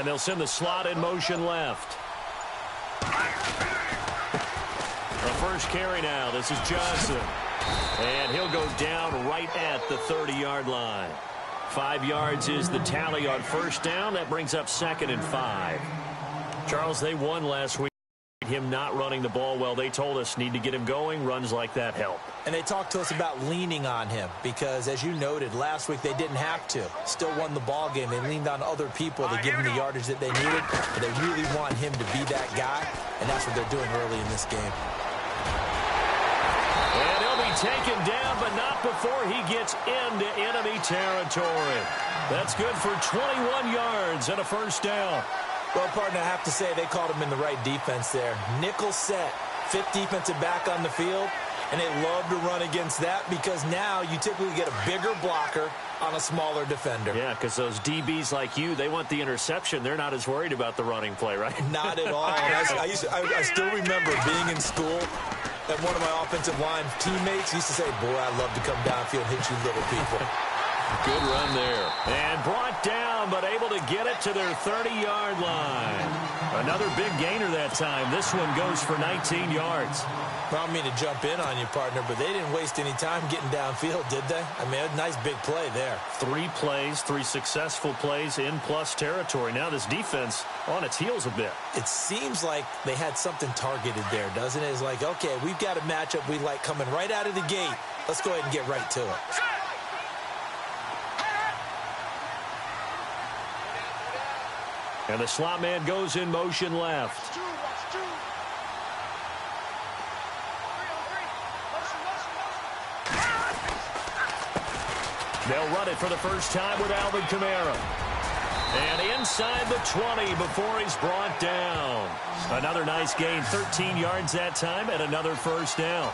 And they'll send the slot in motion left. The first carry now. This is Johnson. And he'll go down right at the 30-yard line. 5 yards is the tally on first down. That brings up 2nd and 5. Charles, they won last week. Him not running the ball well. They told us need to get him going. Runs like that help. And they talked to us about leaning on him because, as you noted, last week they didn't have to. Still won the ball game. They leaned on other people to give him the yardage that they needed. But they really want him to be that guy, and that's what they're doing early in this game. And he'll be taken down, but not before he gets into enemy territory. That's good for 21 yards and a first down. Well, partner, I have to say they called him in the right defense there. Nickel set, 5th defensive back on the field, and they love to run against that because now you typically get a bigger blocker on a smaller defender. Yeah, because those DBs like you, they want the interception. They're not as worried about the running play, right? Not at all. I still remember being in school, and one of my offensive line teammates used to say, boy, I love to come downfield and hit you little people. Good run there. And brought down, but able to get it to their 30-yard line. Another big gainer that time. This one goes for 19 yards. Well, I don't mean to jump in on you, partner, but they didn't waste any time getting downfield, did they? I mean, a nice big play there. 3 plays, 3 successful plays in plus territory. Now this defense on its heels a bit. It seems like they had something targeted there, doesn't it? It's like, okay, we've got a matchup we like coming right out of the gate. Let's go ahead and get right to it. And the slot man goes in motion left. They'll run it for the first time with Alvin Kamara. And inside the 20 before he's brought down. Another nice gain, 13 yards that time, and another first down.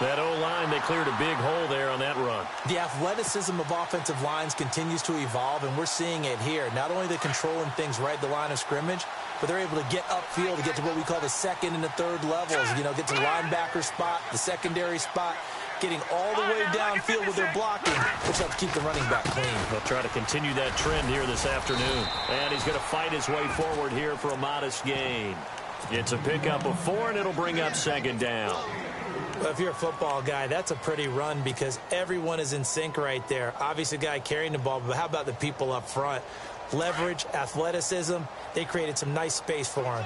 That O-line, they cleared a big hole there on that run. The athleticism of offensive lines continues to evolve, and we're seeing it here. Not only are they controlling things right at the line of scrimmage, but they're able to get upfield to get to what we call the second and the third levels. You know, get to the linebacker spot, the secondary spot, getting all the way downfield with their blocking, which helps keep the running back clean. They'll try to continue that trend here this afternoon. And he's going to fight his way forward here for a modest gain. It's a pickup of 4, and it'll bring up 2nd down. Well, if you're a football guy, that's a pretty run because everyone is in sync right there. Obviously, the guy carrying the ball, but how about the people up front? Leverage, athleticism, they created some nice space for him.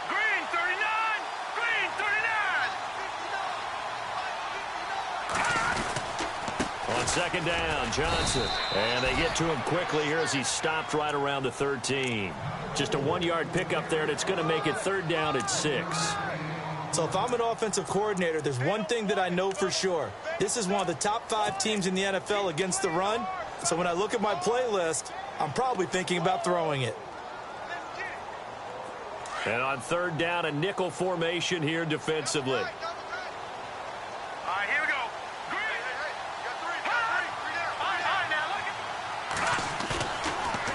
Green 39! Green 39! On 2nd down, Johnson. And they get to him quickly here as he stopped right around the 13. Just a 1-yard pickup there, and it's going to make it 3rd down at 6. So if I'm an offensive coordinator, there's one thing that I know for sure. This is one of the top 5 teams in the NFL against the run. So when I look at my playlist, I'm probably thinking about throwing it. And on 3rd down, a nickel formation here defensively.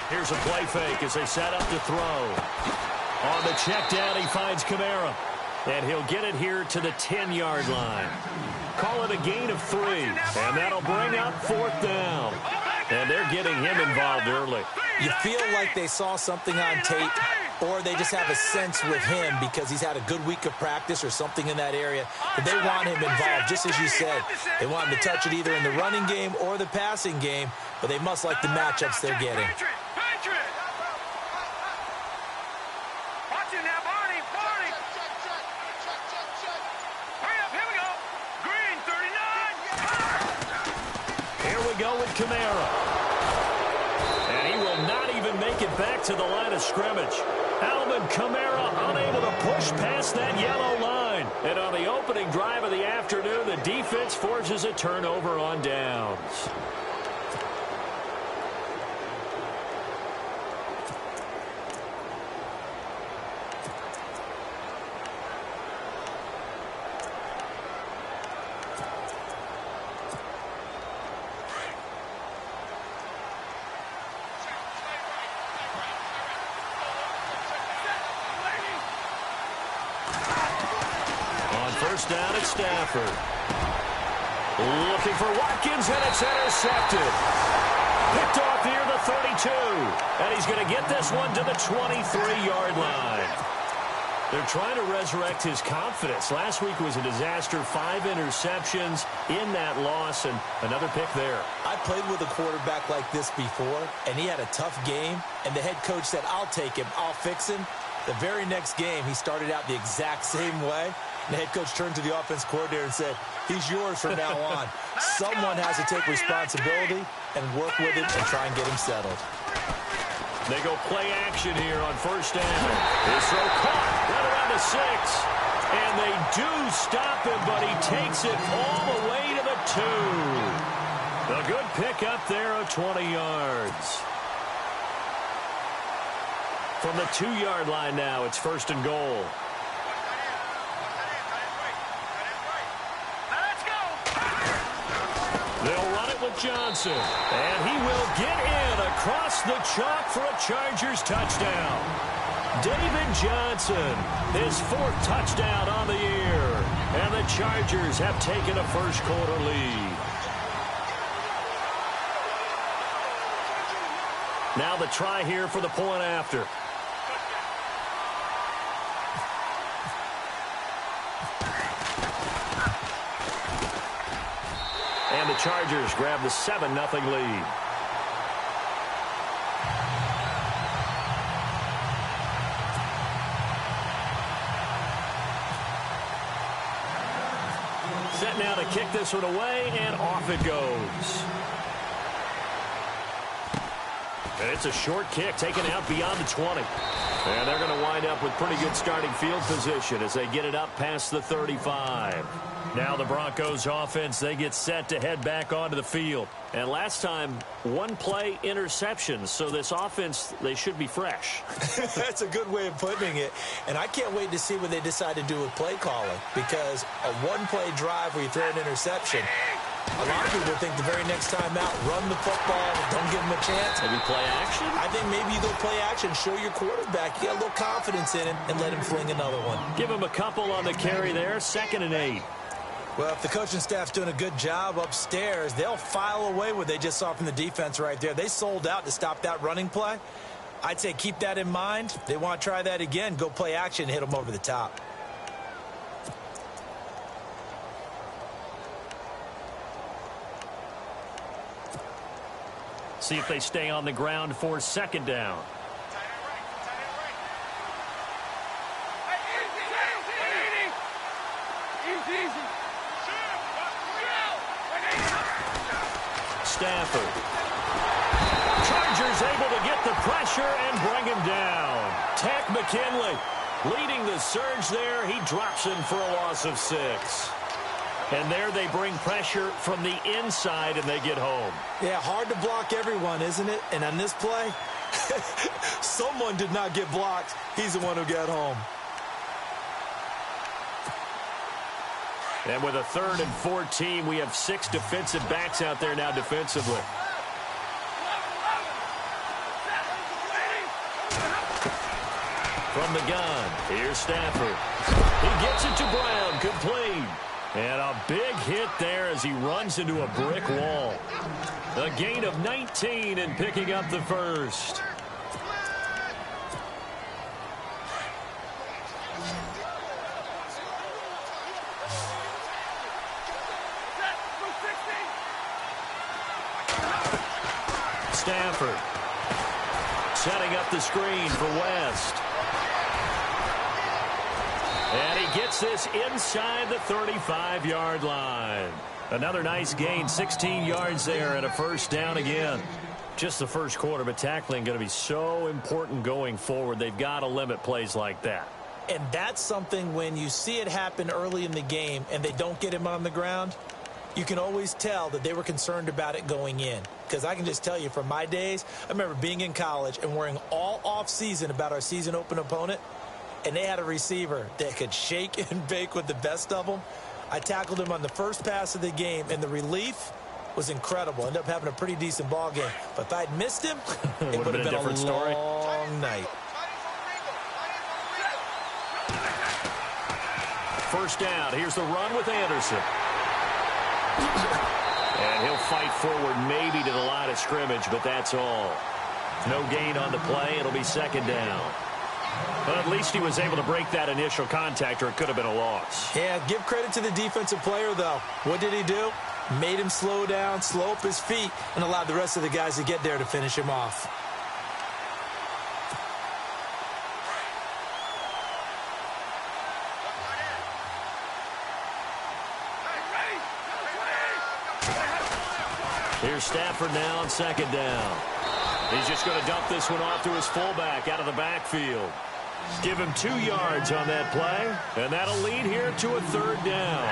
Here's a play fake as they set up to throw. On the check down, he finds Kamara. And he'll get it here to the 10-yard line. Call it a gain of 3. And that'll bring up 4th down. And they're getting him involved early. You feel like they saw something on tape, or they just have a sense with him because he's had a good week of practice or something in that area. But they want him involved, just as you said. They want him to touch it either in the running game or the passing game, but they must like the matchups they're getting. Kamara. And he will not even make it back to the line of scrimmage. Alvin Kamara unable to push past that yellow line. And on the opening drive of the afternoon, the defense forces a turnover on downs. First down at Stafford. Looking for Watkins, and it's intercepted. Picked off near the 32. And he's going to get this one to the 23-yard line. They're trying to resurrect his confidence. Last week was a disaster. 5 interceptions in that loss, and another pick there. I played with a quarterback like this before, and he had a tough game, and the head coach said, I'll take him, I'll fix him. The very next game, he started out the exact same way. And the head coach turned to the offense coordinator and said, he's yours from now on. Someone has to take responsibility and work with him and try and get him settled. They go play action here on first down. His throw caught right around the 6. And they do stop him, but he takes it all the way to the 2. A good pick up there of 20 yards. From the 2-yard line now, it's first and goal. They'll run it with Johnson. And he will get in across the chalk for a Chargers touchdown. David Johnson, his 4th touchdown on the year. And the Chargers have taken a first-quarter lead. Now the try here for the point after. And the Chargers grab the 7-0 lead. Set now to kick this one away, and off it goes. And it's a short kick taken out beyond the 20. And they're going to wind up with pretty good starting field position as they get it up past the 35. Now the Broncos offense, they get set to head back onto the field. And last time, 1 play interceptions. So this offense, they should be fresh. That's a good way of putting it. And I can't wait to see what they decide to do with play calling. Because a 1-play drive where you throw an interception, a lot of people think the very next time out, run the football, don't give them a chance. Maybe play action? I think maybe you go play action, show your quarterback you got a little confidence in him, and let him fling another one. Give him a couple on the carry there, 2nd and 8. Well, if the coaching staff's doing a good job upstairs, they'll file away what they just saw from the defense right there. They sold out to stop that running play. I'd say keep that in mind. They want to try that again, go play action and hit them over the top. See if they stay on the ground for 2nd down. Stafford. Chargers able to get the pressure and bring him down. Tech McKinley leading the surge there. He drops him for a loss of 6. And there they bring pressure from the inside, and they get home. Yeah, hard to block everyone, isn't it? And on this play, someone did not get blocked. He's the one who got home. And with a 3rd and 14, we have 6 defensive backs out there now defensively. From the gun, here's Stafford. He gets it to Brown, complete. And a big hit there as he runs into a brick wall. A gain of 19 and picking up the first. Stafford setting up the screen for West. And he gets this inside the 35-yard line. Another nice gain, 16 yards there, and a first down again. Just the first quarter, but tackling going to be so important going forward. They've got to limit plays like that. And that's something when you see it happen early in the game and they don't get him on the ground, you can always tell that they were concerned about it going in. Because I can just tell you from my days, I remember being in college and worrying all off-season about our season open opponent. And they had a receiver that could shake and bake with the best of them. I tackled him on the first pass of the game, and the relief was incredible. Ended up having a pretty decent ball game. But if I'd missed him, it would have been a different story. Long night. First down. Here's the run with Anderson. And he'll fight forward maybe to the line of scrimmage, but that's all. No gain on the play. It'll be second down. But at least he was able to break that initial contact, or it could have been a loss. Yeah, give credit to the defensive player, though. What did he do? Made him slow down, slow up his feet, and allowed the rest of the guys to get there to finish him off. Here's Stafford now on second down. He's just going to dump this one off to his fullback out of the backfield. Give him 2 yards on that play, and that'll lead here to a third down.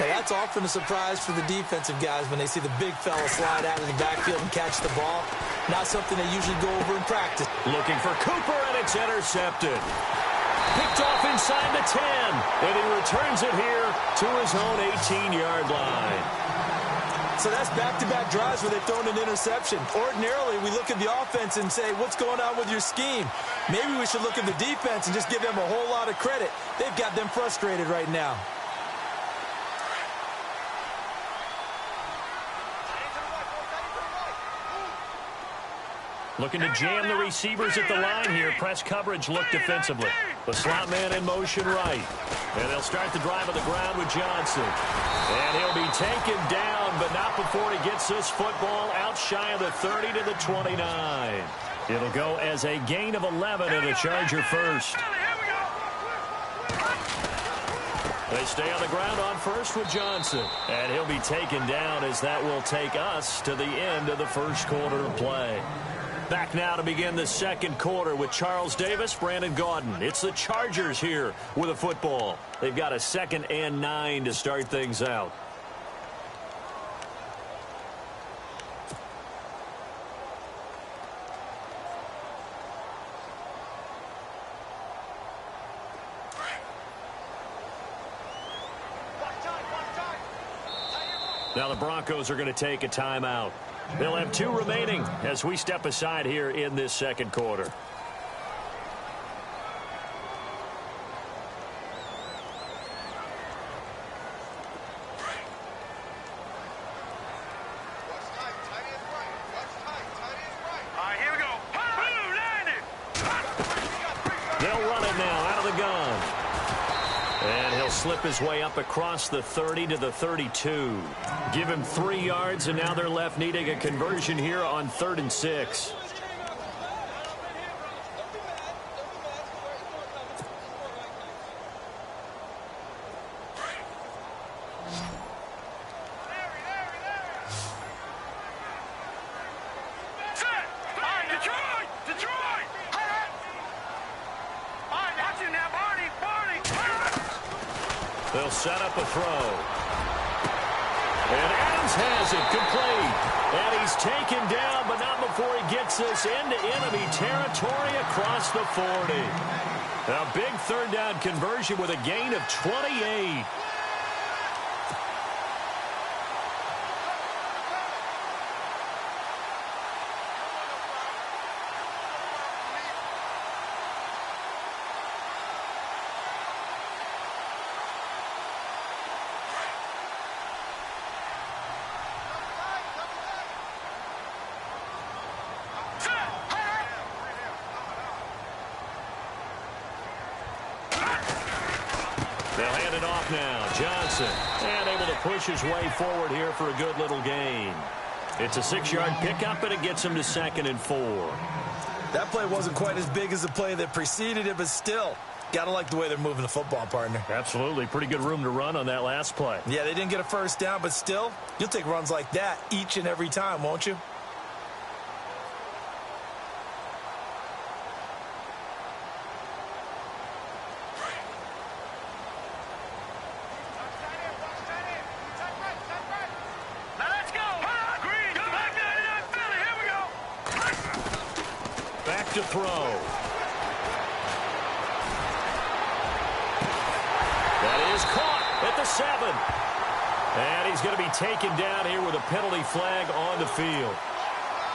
Now, that's often a surprise for the defensive guys when they see the big fella slide out of the backfield and catch the ball. Not something they usually go over in practice. Looking for Cooper, and it's intercepted. Picked off inside the 10, and he returns it here to his own 18-yard line. So that's back-to-back drives where they've thrown an interception. Ordinarily, we look at the offense and say, what's going on with your scheme? Maybe we should look at the defense and just give them a whole lot of credit. They've got them frustrated right now. Looking to jam the receivers at the line here. Press coverage look defensively. The slot man in motion right. And they'll start the drive on the ground with Johnson. And he'll be taken down, but not before he gets this football out shy of the 30 to the 29. It'll go as a gain of 11 and a Charger first. They stay on the ground on first with Johnson. And he'll be taken down as that will take us to the end of the first quarter of play. Back now to begin the second quarter with Charles Davis, Brandon Gaudin. It's the Chargers here with a football. They've got a 2nd and 9 to start things out. Now the Broncos are going to take a timeout. They'll have 2 remaining as we step aside here in this second quarter. Here we go. They'll run it now out of the gun. And he'll slip his way up across the 30 to the 32. Give him 3 yards, and now they're left needing a conversion here on 3rd and 6. They'll set up a throw. And Adams has it complete. And he's taken down, but not before he gets this into enemy territory across the 40. A big 3rd down conversion with a gain of 28. They'll hand it off now. Johnson, and able to push his way forward here for a good little gain. It's a 6-yard pickup, and it gets him to 2nd and 4. That play wasn't quite as big as the play that preceded it, but still, got to like the way they're moving the football, partner. Absolutely. Pretty good room to run on that last play. Yeah, they didn't get a first down, but still, you'll take runs like that each and every time, won't you? To throw. That is caught at the 7. And he's going to be taken down here with a penalty flag on the field.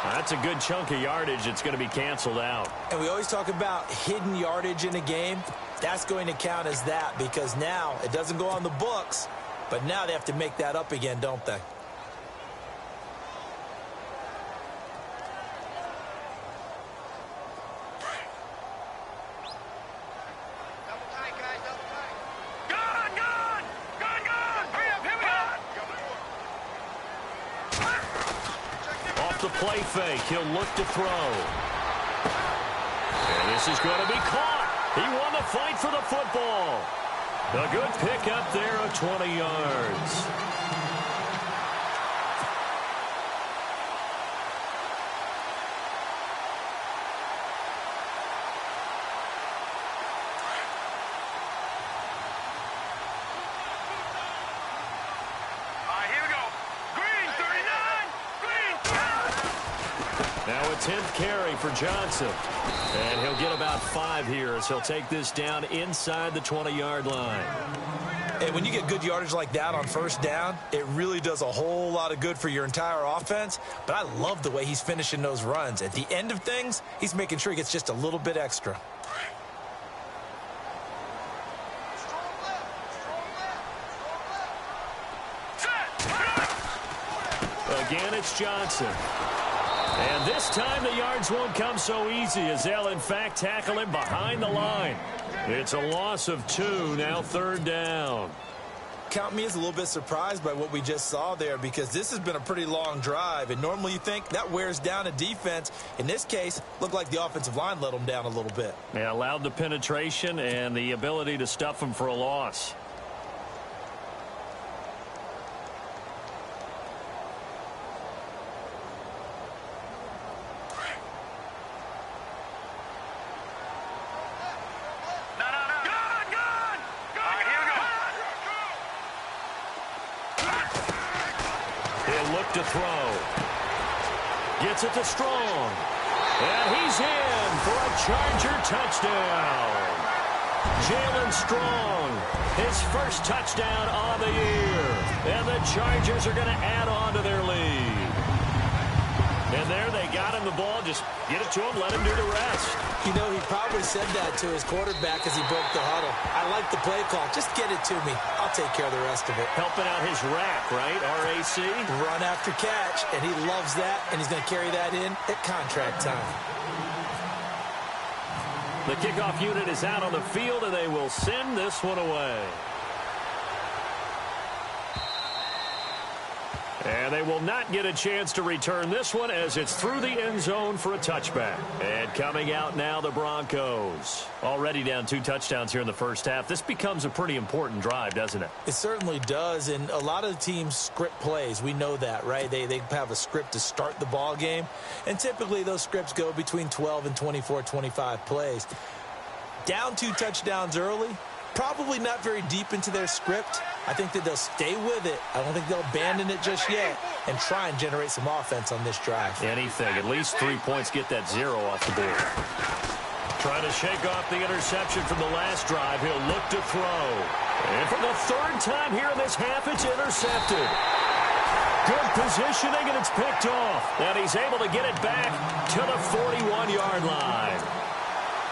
That's a good chunk of yardage. It's going to be canceled out. And we always talk about hidden yardage in a game. That's going to count as that because now it doesn't go on the books, but now they have to make that up again, don't they? play fake. He'll look to throw. And this is going to be caught. He won the fight for the football. A good pick up there of 20 yards. Now a 10th carry for Johnson. And he'll get about 5 here as he'll take this down inside the 20-yard line. And when you get good yardage like that on first down, it really does a whole lot of good for your entire offense. But I love the way he's finishing those runs. At the end of things, he's making sure he gets just a little bit extra. Again, it's Johnson. And this time the yards won't come so easy as they'll, in fact, tackle him behind the line. It's a loss of 2, now 3rd down. Count me as a little bit surprised by what we just saw there because this has been a pretty long drive, and normally you think that wears down a defense. In this case, looked like the offensive line let them down a little bit. They allowed the penetration and the ability to stuff them for a loss. To throw. Gets it to Strong. And he's in for a Charger touchdown. Jalen Strong, his first touchdown on the year. And the Chargers are going to add on to their lead. And there they got him the ball. Just get it to him, let him do the rest. You know, he probably said that to his quarterback as he broke the huddle. I like the play call. Just get it to me. I'll take care of the rest of it. Helping out his rack, right? RAC? Run after catch, and he loves that, and he's going to carry that in at contract time. The kickoff unit is out on the field, and they will send this one away. And they will not get a chance to return this one as it's through the end zone for a touchback. And coming out now, the Broncos. Already down 2 touchdowns here in the first half. This becomes a pretty important drive, doesn't it? It certainly does, and a lot of the teams script plays. We know that, right? They have a script to start the ball game, and typically those scripts go between 12 and 24, 25 plays. Down 2 touchdowns early, probably not very deep into their script. I think that they'll stay with it. I don't think they'll abandon it just yet and try and generate some offense on this drive. Anything. At least 3 points, get that 0 off the board. Trying to shake off the interception from the last drive. He'll look to throw. And for the 3rd time here in this half, it's intercepted. Good positioning, and it's picked off. And he's able to get it back to the 41-yard line.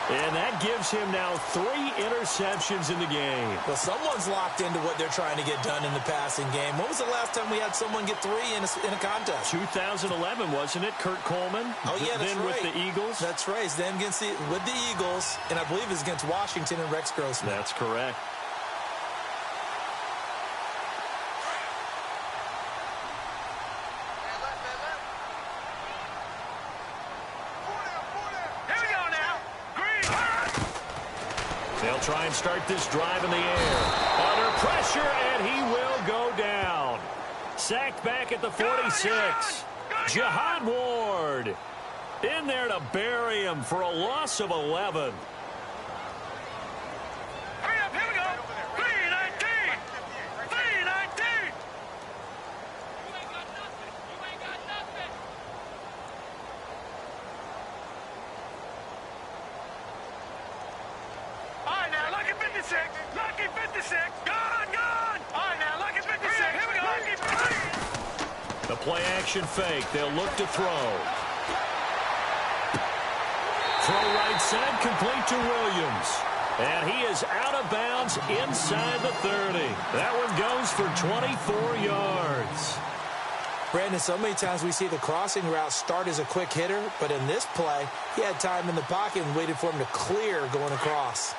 And that gives him now 3 interceptions in the game. Well, someone's locked into what they're trying to get done in the passing game. When was the last time we had someone get 3 in a contest? 2011, wasn't it? Kurt Coleman. Oh, yeah, that's then right. with the Eagles. That's right. It's them with the Eagles, and I believe it's against Washington and Rex Grossman. That's correct. They'll try and start this drive in the air. Under pressure, and he will go down. Sacked back at the 46. Jihad Ward in there to bury him for a loss of 11. Hurry up, here we go. 319. 319. You ain't got nothing. You ain't got nothing. All right, now, lucky 56. Lucky 56. Gone, gone. All right, now, lucky 56. Here we go. Lucky 56. The play action fake. They'll look to throw. Throw right side, complete to Williams. And he is out of bounds inside the 30. That one goes for 24 yards. Brandon, so many times we see the crossing route start as a quick hitter, but in this play, he had time in the pocket and waited for him to clear going across.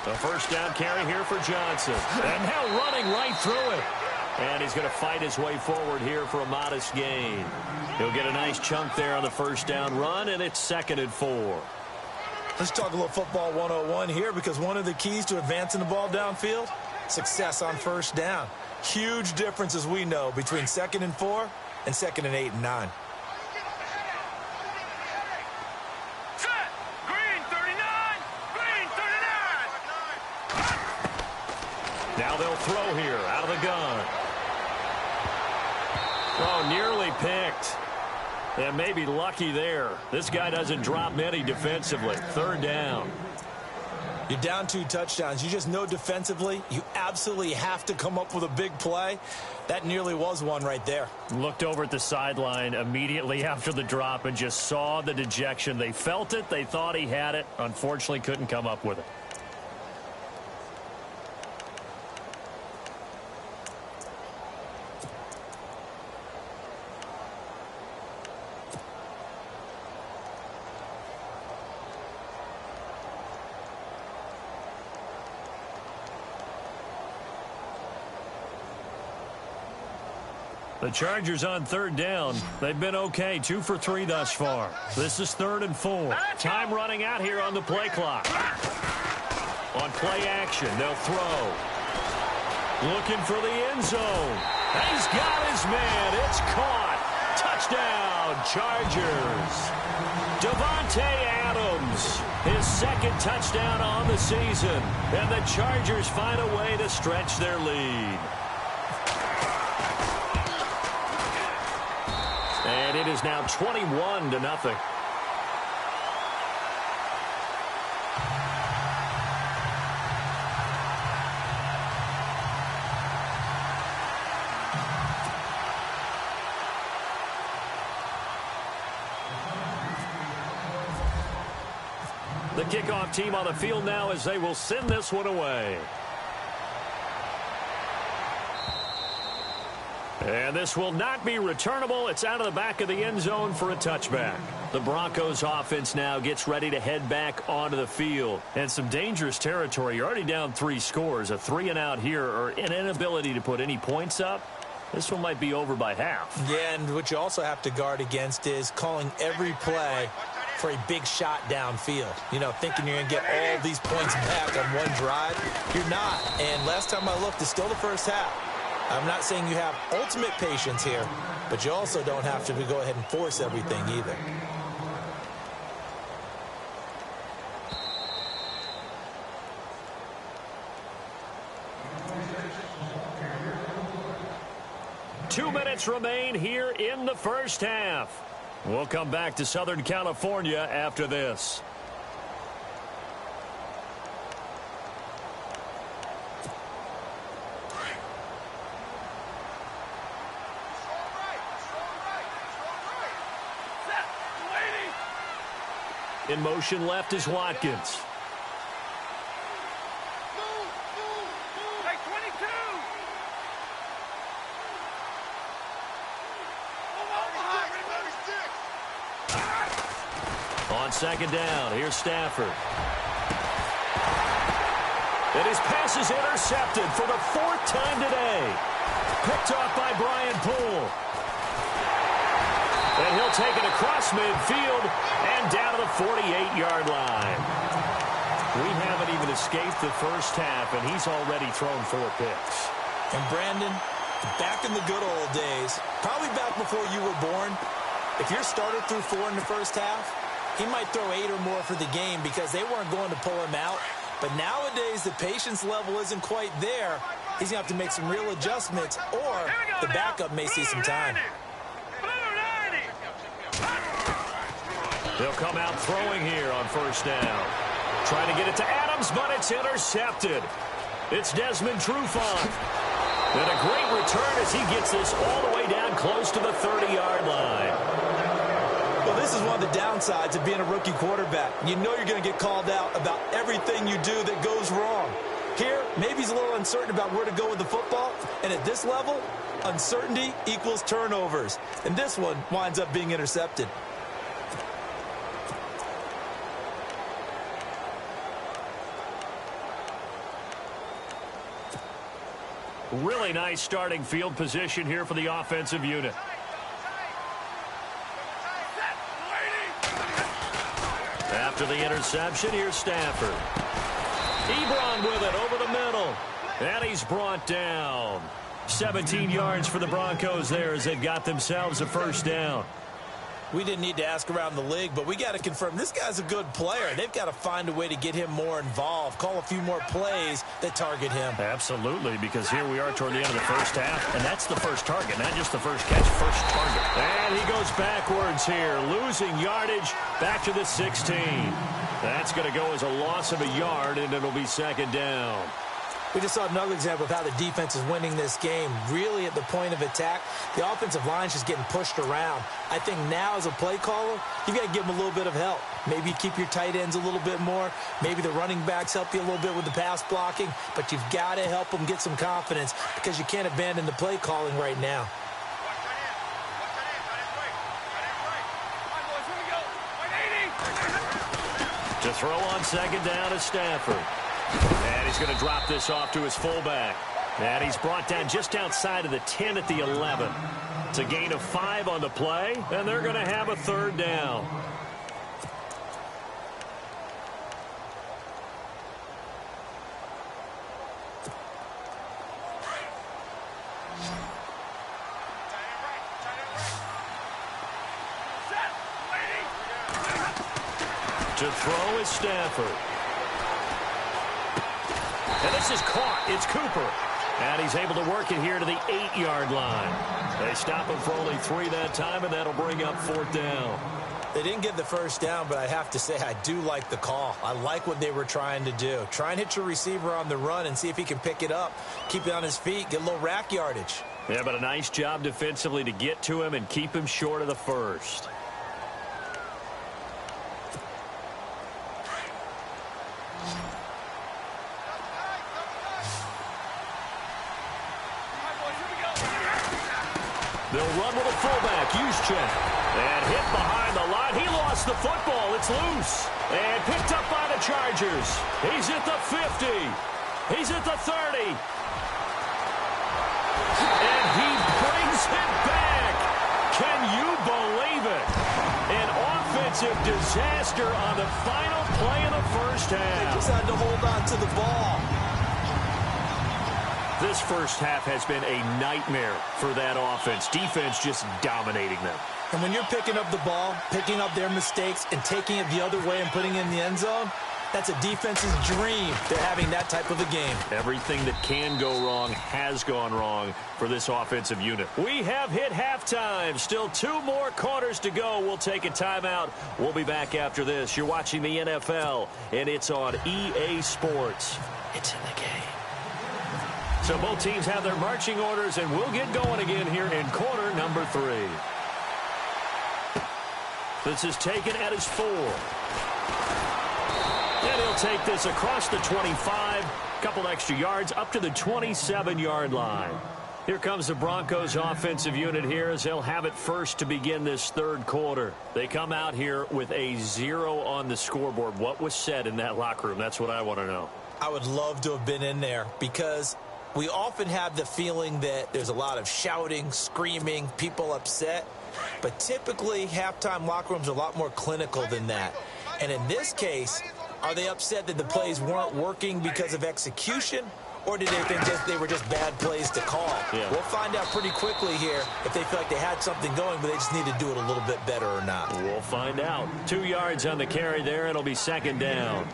A first down carry here for Johnson. And now running right through it. And he's going to fight his way forward here for a modest gain. He'll get a nice chunk there on the first down run, and it's 2nd and 4. Let's talk a little football 101 here, because one of the keys to advancing the ball downfield, success on first down. Huge difference, as we know, between 2nd and 4 and 2nd and 8 and 9. Set. Green 39. Green 39. Now they'll throw here out of the gun. Oh, nearly picked. And maybe lucky there. This guy doesn't drop many defensively. 3rd down. You're down 2 touchdowns. You just know defensively you absolutely have to come up with a big play. That nearly was one right there. Looked over at the sideline immediately after the drop and just saw the dejection. They felt it. They thought he had it. Unfortunately, couldn't come up with it. The Chargers on 3rd down. They've been okay, 2 for 3 thus far. This is 3rd and 4. Time running out here on the play clock. On play action, they'll throw. Looking for the end zone. He's got his man. It's caught. Touchdown, Chargers. Davante Adams, his 2nd touchdown on the season. And the Chargers find a way to stretch their lead. And it is now 21-0. The kickoff team on the field now as they will send this one away. And this will not be returnable. It's out of the back of the end zone for a touchback. The Broncos offense now gets ready to head back onto the field. And some dangerous territory. You're already down 3 scores. A 3-and-out here, or an inability to put any points up. This one might be over by half. Yeah, and what you also have to guard against is calling every play for a big shot downfield. You know, thinking you're going to get all these points back on one drive. You're not. And last time I looked, it's still the first half. I'm not saying you have ultimate patience here, but you also don't have to go ahead and force everything either. Two minutes remain here in the first half. We'll come back to Southern California after this. In motion left is Watkins. Hey, 22. On 2nd down, here's Stafford. And his pass is intercepted for the 4th time today. Picked off by Brian Poole. And he'll take it across midfield and down to the 48-yard line. We haven't even escaped the first half, and he's already thrown 4 picks. And Brandon, back in the good old days, probably back before you were born, if your starter threw 4 in the first half, he might throw 8 or more for the game because they weren't going to pull him out. But nowadays, the patience level isn't quite there. He's going to have to make some real adjustments, or the backup may see some time. They'll come out throwing here on 1st down. Trying to get it to Adams, but it's intercepted. It's Desmond Trufant. And a great return as he gets this all the way down close to the 30-yard line. Well, this is one of the downsides of being a rookie quarterback. You know you're going to get called out about everything you do that goes wrong. Here, maybe he's a little uncertain about where to go with the football. And at this level, uncertainty equals turnovers. And this one winds up being intercepted. Really nice starting field position here for the offensive unit. After the interception, here's Stafford. Ebron with it over the middle. And he's brought down. 17 yards for the Broncos there as they've got themselves a first down. We didn't need to ask around the league, but we got to confirm this guy's a good player. They've got to find a way to get him more involved, call a few more plays that target him. Absolutely, because here we are toward the end of the first half, and that's the first target, not just the first catch, first target. And he goes backwards here, losing yardage back to the 16. That's going to go as a loss of a yard, and it'll be second down. We just saw another example of how the defense is winning this game. Really at the point of attack, the offensive line is just getting pushed around. I think now as a play caller, you've got to give them a little bit of help. Maybe keep your tight ends a little bit more. Maybe the running backs help you a little bit with the pass blocking. But you've got to help them get some confidence because you can't abandon the play calling right now. To throw on second down is Stafford. And he's going to drop this off to his fullback. And he's brought down just outside of the 10 at the 11. It's a gain of 5 on the play, and they're going to have a third down. To throw is Stafford. And this is caught. It's Cooper. And he's able to work it here to the 8-yard line. They stop him for only 3 that time, and that'll bring up fourth down. They didn't get the first down, but I have to say I do like the call. I like what they were trying to do. Try and hit your receiver on the run and see if he can pick it up. Keep it on his feet, get a little rack yardage. Yeah, but a nice job defensively to get to him and keep him short of the first. They'll run with a fullback, Juszczyk. And hit behind the line. He lost the football. It's loose. And picked up by the Chargers. He's at the 50. He's at the 30. And he brings it back. Can you believe it? An offensive disaster on the final play of the first half. They just had to hold on to the ball. This first half has been a nightmare for that offense. Defense just dominating them. And when you're picking up the ball, picking up their mistakes, and taking it the other way and putting it in the end zone, that's a defense's dream. They're having that type of a game. Everything that can go wrong has gone wrong for this offensive unit. We have hit halftime. Still 2 more quarters to go. We'll take a timeout. We'll be back after this. You're watching the NFL, and it's on EA Sports. It's in the game. So both teams have their marching orders, and we'll get going again here in quarter number 3. This is taken at his 4. And he'll take this across the 25. Couple extra yards up to the 27-yard line. Here comes the Broncos offensive unit here as they'll have it first to begin this third quarter. They come out here with a 0 on the scoreboard. What was said in that locker room? That's what I want to know. I would love to have been in there because we often have the feeling that there's a lot of shouting, screaming, people upset. But typically, halftime locker rooms are a lot more clinical than that. And in this case, are they upset that the plays weren't working because of execution? Or did they think they were just bad plays to call? Yeah. We'll find out pretty quickly here if they feel like they had something going, but they just need to do it a little bit better or not. We'll find out. 2 yards on the carry there. It'll be second down.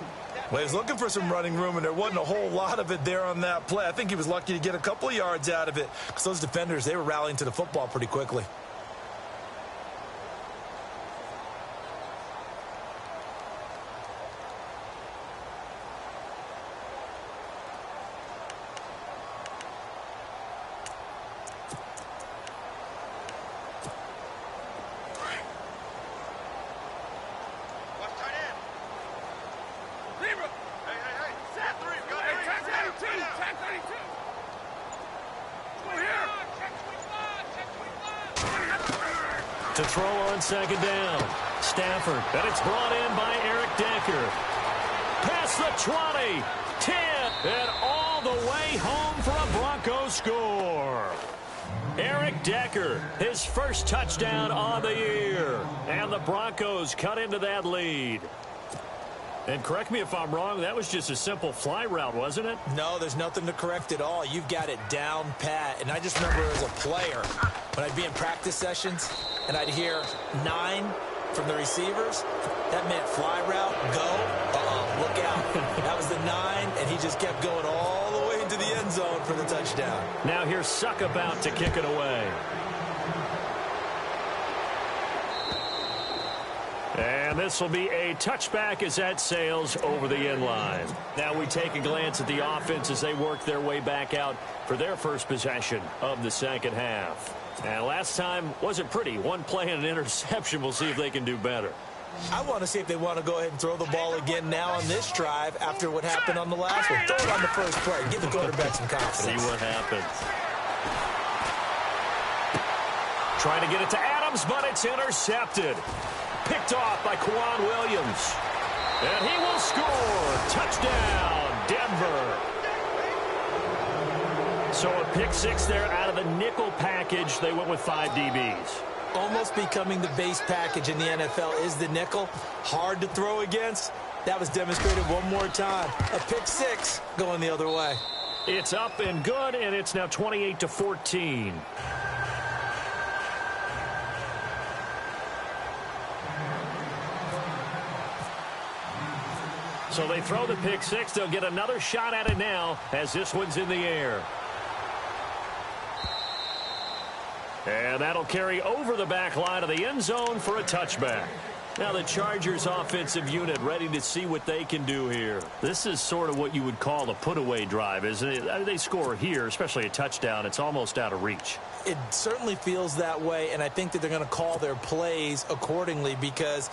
Well, he was looking for some running room, and there wasn't a whole lot of it there on that play. I think he was lucky to get a couple of yards out of it because those defenders, they were rallying to the football pretty quickly. To throw on second down. Stafford. And it's brought in by Eric Decker. Past the 20. 10. And all the way home for a Broncos score. Eric Decker, his first touchdown on the year. And the Broncos cut into that lead. And correct me if I'm wrong, that was just a simple fly route, wasn't it? No, there's nothing to correct at all. You've got it down pat. And I just remember as a player, when I'd be in practice sessions, and I'd hear 9 from the receivers, that meant fly route, go, look out. That was the 9, and he just kept going all the way into the end zone for the touchdown. Now here's Suck about to kick it away. And this will be a touchback as that sails over the end line. Now we take a glance at the offense as they work their way back out for their first possession of the second half. And last time wasn't pretty. One play and an interception. We'll see if they can do better. I want to see if they want to go ahead and throw the ball again now on this drive after what happened on the last one. Throw it on the first play. Give the quarterback some confidence. See what happens. Trying to get it to Adams, but it's intercepted. Picked off by Quan Williams. And he will score. Touchdown, Denver. So a pick 6 there out of the nickel package. They went with 5 DBs. Almost becoming the base package in the NFL is the nickel. Hard to throw against. That was demonstrated one more time. A pick 6 going the other way. It's up and good, and it's now 28-14. So they throw the pick 6. They'll get another shot at it now as this one's in the air. And that'll carry over the back line of the end zone for a touchback. Now the Chargers offensive unit ready to see what they can do here. This is sort of what you would call a put-away drive, isn't it? I mean, they score here, especially a touchdown. It's almost out of reach. It certainly feels that way, and I think that they're going to call their plays accordingly because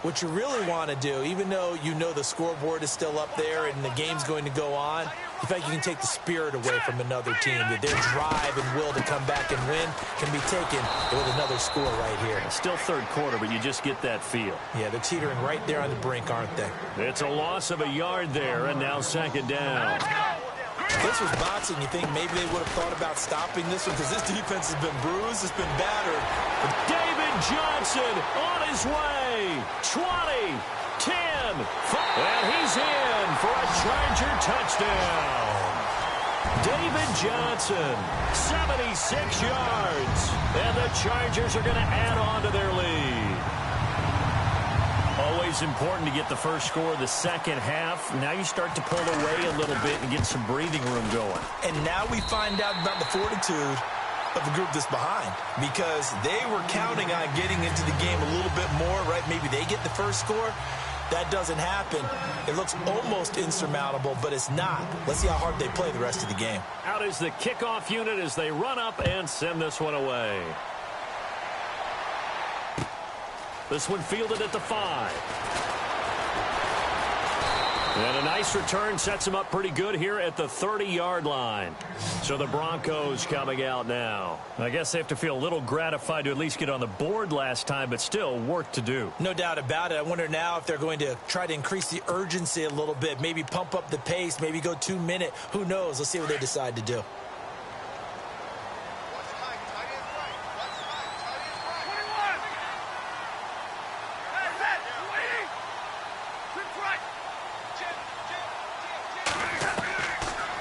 what you really want to do, even though you know the scoreboard is still up there and the game's going to go on, you think you can take the spirit away from another team. That their drive and will to come back and win can be taken with another score right here. Still third quarter, but you just get that feel. Yeah, they're teetering right there on the brink, aren't they? It's a loss of a yard there, and now second down. If this was boxing, you think maybe they would have thought about stopping this one because this defense has been bruised, it's been battered. David Johnson on his way. 20, 10, 5, and he's in for a Charger touchdown. David Johnson, 76 yards, and the Chargers are going to add on to their lead. Always important to get the first score of the second half. Now you start to pull away a little bit and get some breathing room going. And now we find out about the fortitude of the group that's behind because they were counting on getting into the game a little bit more, right? Maybe they get the first score. That doesn't happen. It looks almost insurmountable, but it's not. Let's see how hard they play the rest of the game. Out is the kickoff unit as they run up and send this one away. This one fielded at the 5. And a nice return sets him up pretty good here at the 30-yard line. So the Broncos coming out now. I guess they have to feel a little gratified to at least get on the board last time, but still work to do. No doubt about it. I wonder now if they're going to try to increase the urgency a little bit, maybe pump up the pace, maybe go 2-minute. Who knows? Let's see what they decide to do.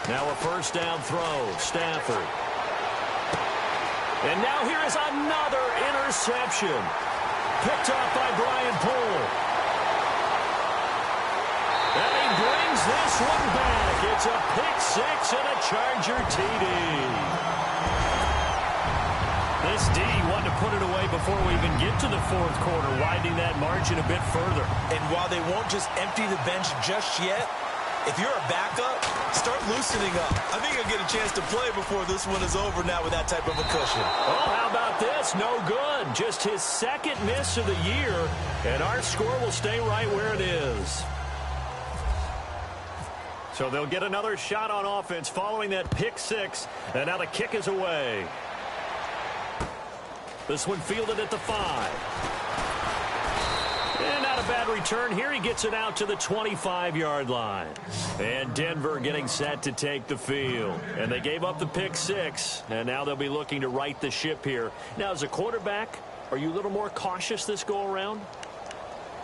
Now a first down throw, Stafford. And now here is another interception. Picked off by Brian Poole. And he brings this one back. It's a pick 6 and a Charger TD. This D wanted to put it away before we even get to the fourth quarter, widening that margin a bit further. And while they won't just empty the bench just yet, if you're a backup, start loosening up. I think you'll get a chance to play before this one is over now with that type of a cushion. Oh, how about this? No good. Just his second miss of the year, and our score will stay right where it is. So they'll get another shot on offense following that pick 6, and now the kick is away. This one fielded at the 5. And out of bad return here. He gets it out to the 25-yard line. And Denver getting set to take the field. And they gave up the pick 6, and now they'll be looking to right the ship here. Now, as a quarterback, are you a little more cautious this go-around?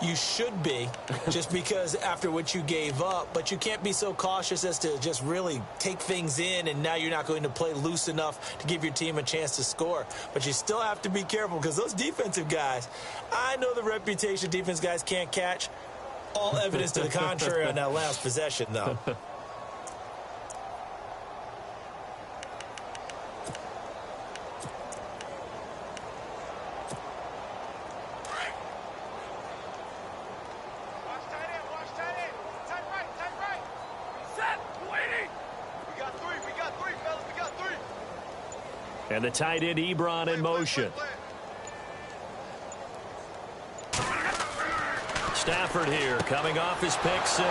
You should be, just because after what you gave up, but you can't be so cautious as to just really take things in, and now you're not going to play loose enough to give your team a chance to score. But you still have to be careful, because those defensive guys, I know the reputation defense guys can't catch. All evidence to the contrary on that last possession, though. And the tight end, Ebron, in motion. Stafford here, coming off his pick 6.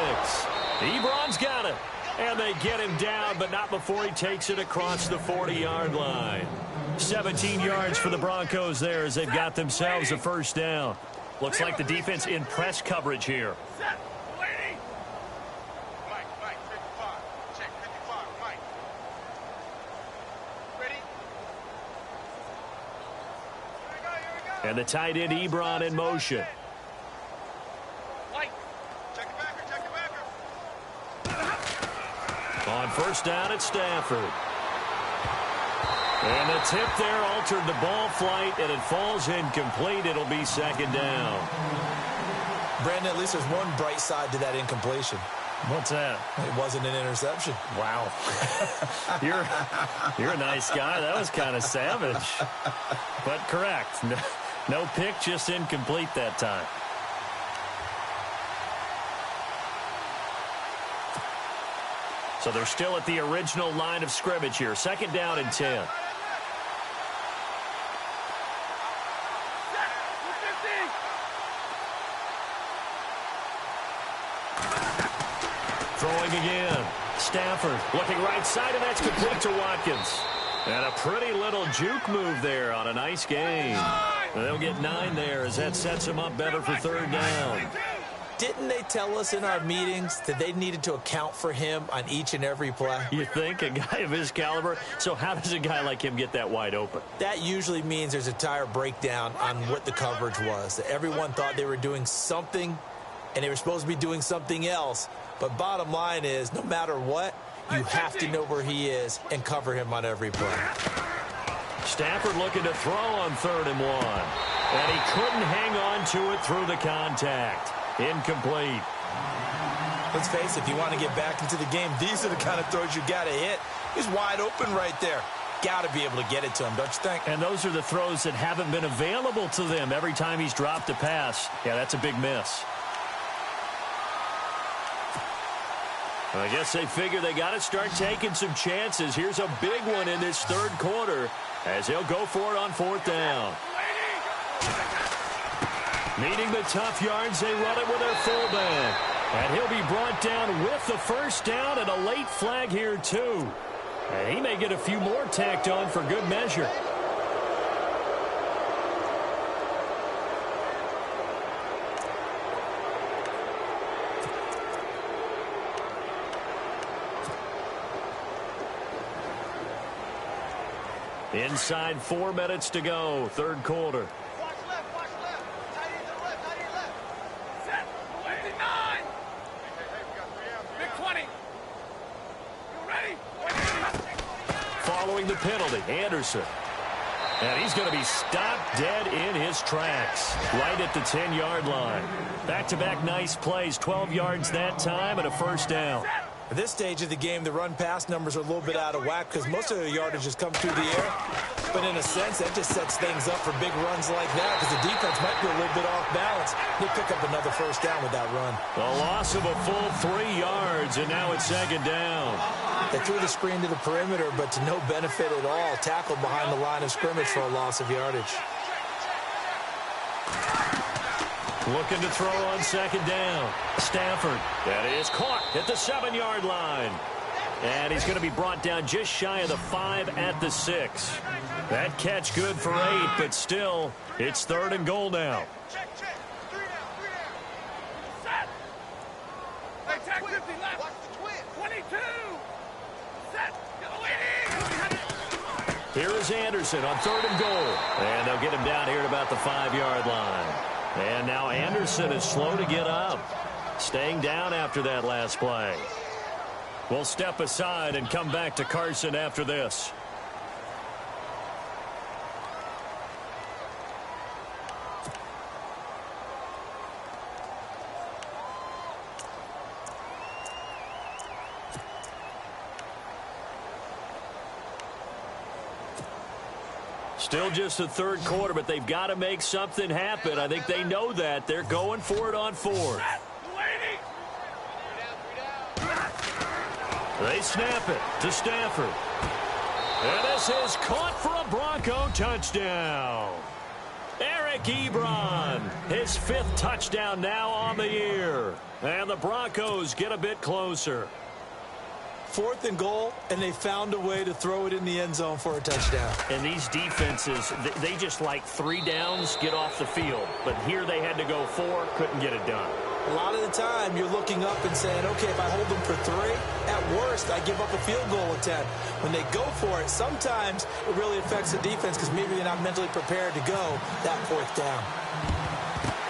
Ebron's got it. And they get him down, but not before he takes it across the 40-yard line. 17 yards for the Broncos there as they've got themselves a first down. Looks like the defense in press coverage here. And the tight end, Ebron, in motion. On first down, it's Stafford. And the tip there altered the ball flight, and it falls incomplete. It'll be second down. Brandon, at least there's one bright side to that incompletion. What's that? It wasn't an interception. Wow. You're a nice guy. That was kind of savage. But correct. No pick, just incomplete that time. So they're still at the original line of scrimmage here. Second down and 10. Throwing again. Stafford looking right side, and that's complete to Watkins. And a pretty little juke move there on a nice gain. They'll get 9 there as that sets them up better for third down. Didn't they tell us in our meetings that they needed to account for him on each and every play? You think? A guy of his caliber? So how does a guy like him get that wide open? That usually means there's a tire breakdown on what the coverage was. Everyone thought they were doing something, and they were supposed to be doing something else. But bottom line is, no matter what, you have to know where he is and cover him on every play. Stafford looking to throw on 3rd and 1. And he couldn't hang on to it through the contact. Incomplete. Let's face it, if you want to get back into the game, these are the kind of throws you got to hit. He's wide open right there. Got to be able to get it to him, don't you think? And those are the throws that haven't been available to them every time he's dropped a pass. Yeah, that's a big miss. I guess they figure they got to start taking some chances. Here's a big one in this third quarter as they'll go for it on 4th down. Needing the tough yards, they run it with their fullback. And he'll be brought down with the first down and a late flag here, too. And he may get a few more tacked on for good measure. Inside 4 minutes to go, third quarter. Watch left, watch left. Tight end to the left, tight end left. Set. 59. Hey, we got 3 out. Big 20. You ready? Following the penalty, Anderson. And he's going to be stopped dead in his tracks, right at the 10-yard line. Back-to-back nice plays, 12 yards that time and a first down. At this stage of the game, the run-pass numbers are a little bit out of whack because most of the yardage has come through the air. But in a sense, that just sets things up for big runs like that because the defense might be a little bit off balance. He'll pick up another first down with that run. The loss of a full 3 yards, and now it's second down. They threw the screen to the perimeter, but to no benefit at all. Tackled behind the line of scrimmage for a loss of yardage. Looking to throw on second down. Stafford. That is caught at the 7-yard line. And he's going to be brought down just shy of the 5 at the 6. That catch good for 8, but still, it's 3rd and goal now. back 50 left. Watch the twist. 22. Set. Go in. Here is Anderson on 3rd and goal. And they'll get him down here at about the 5-yard line. And now Anderson is slow to get up. Staying down after that last play. We'll step aside and come back to Carson after this. Still just the 3rd quarter, but they've got to make something happen. I think they know that. They're going for it on 4th. They snap it to Stafford. And this is caught for a Bronco touchdown. Eric Ebron, his 5th touchdown now on the year. And the Broncos get a bit closer. 4th and goal, and they found a way to throw it in the end zone for a touchdown. And these defenses, they just like 3 downs, get off the field. But here they had to go 4, couldn't get it done. A lot of the time, you're looking up and saying, okay, if I hold them for 3, at worst, I give up a field goal attempt. When they go for it, sometimes it really affects the defense because maybe they're not mentally prepared to go that 4th down.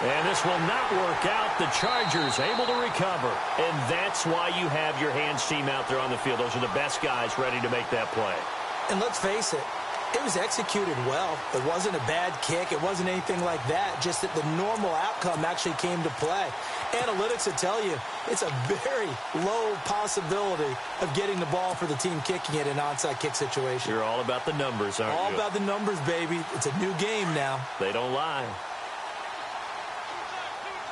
And this will not work out. The Chargers able to recover. And that's why you have your hands team out there on the field. Those are the best guys ready to make that play. And let's face it, it was executed well. It wasn't a bad kick. It wasn't anything like that. Just that the normal outcome actually came to play. Analytics will tell you it's a very low possibility of getting the ball for the team kicking it in an onside kick situation. You're all about the numbers, aren't you? All about the numbers, baby. It's a new game now. They don't lie.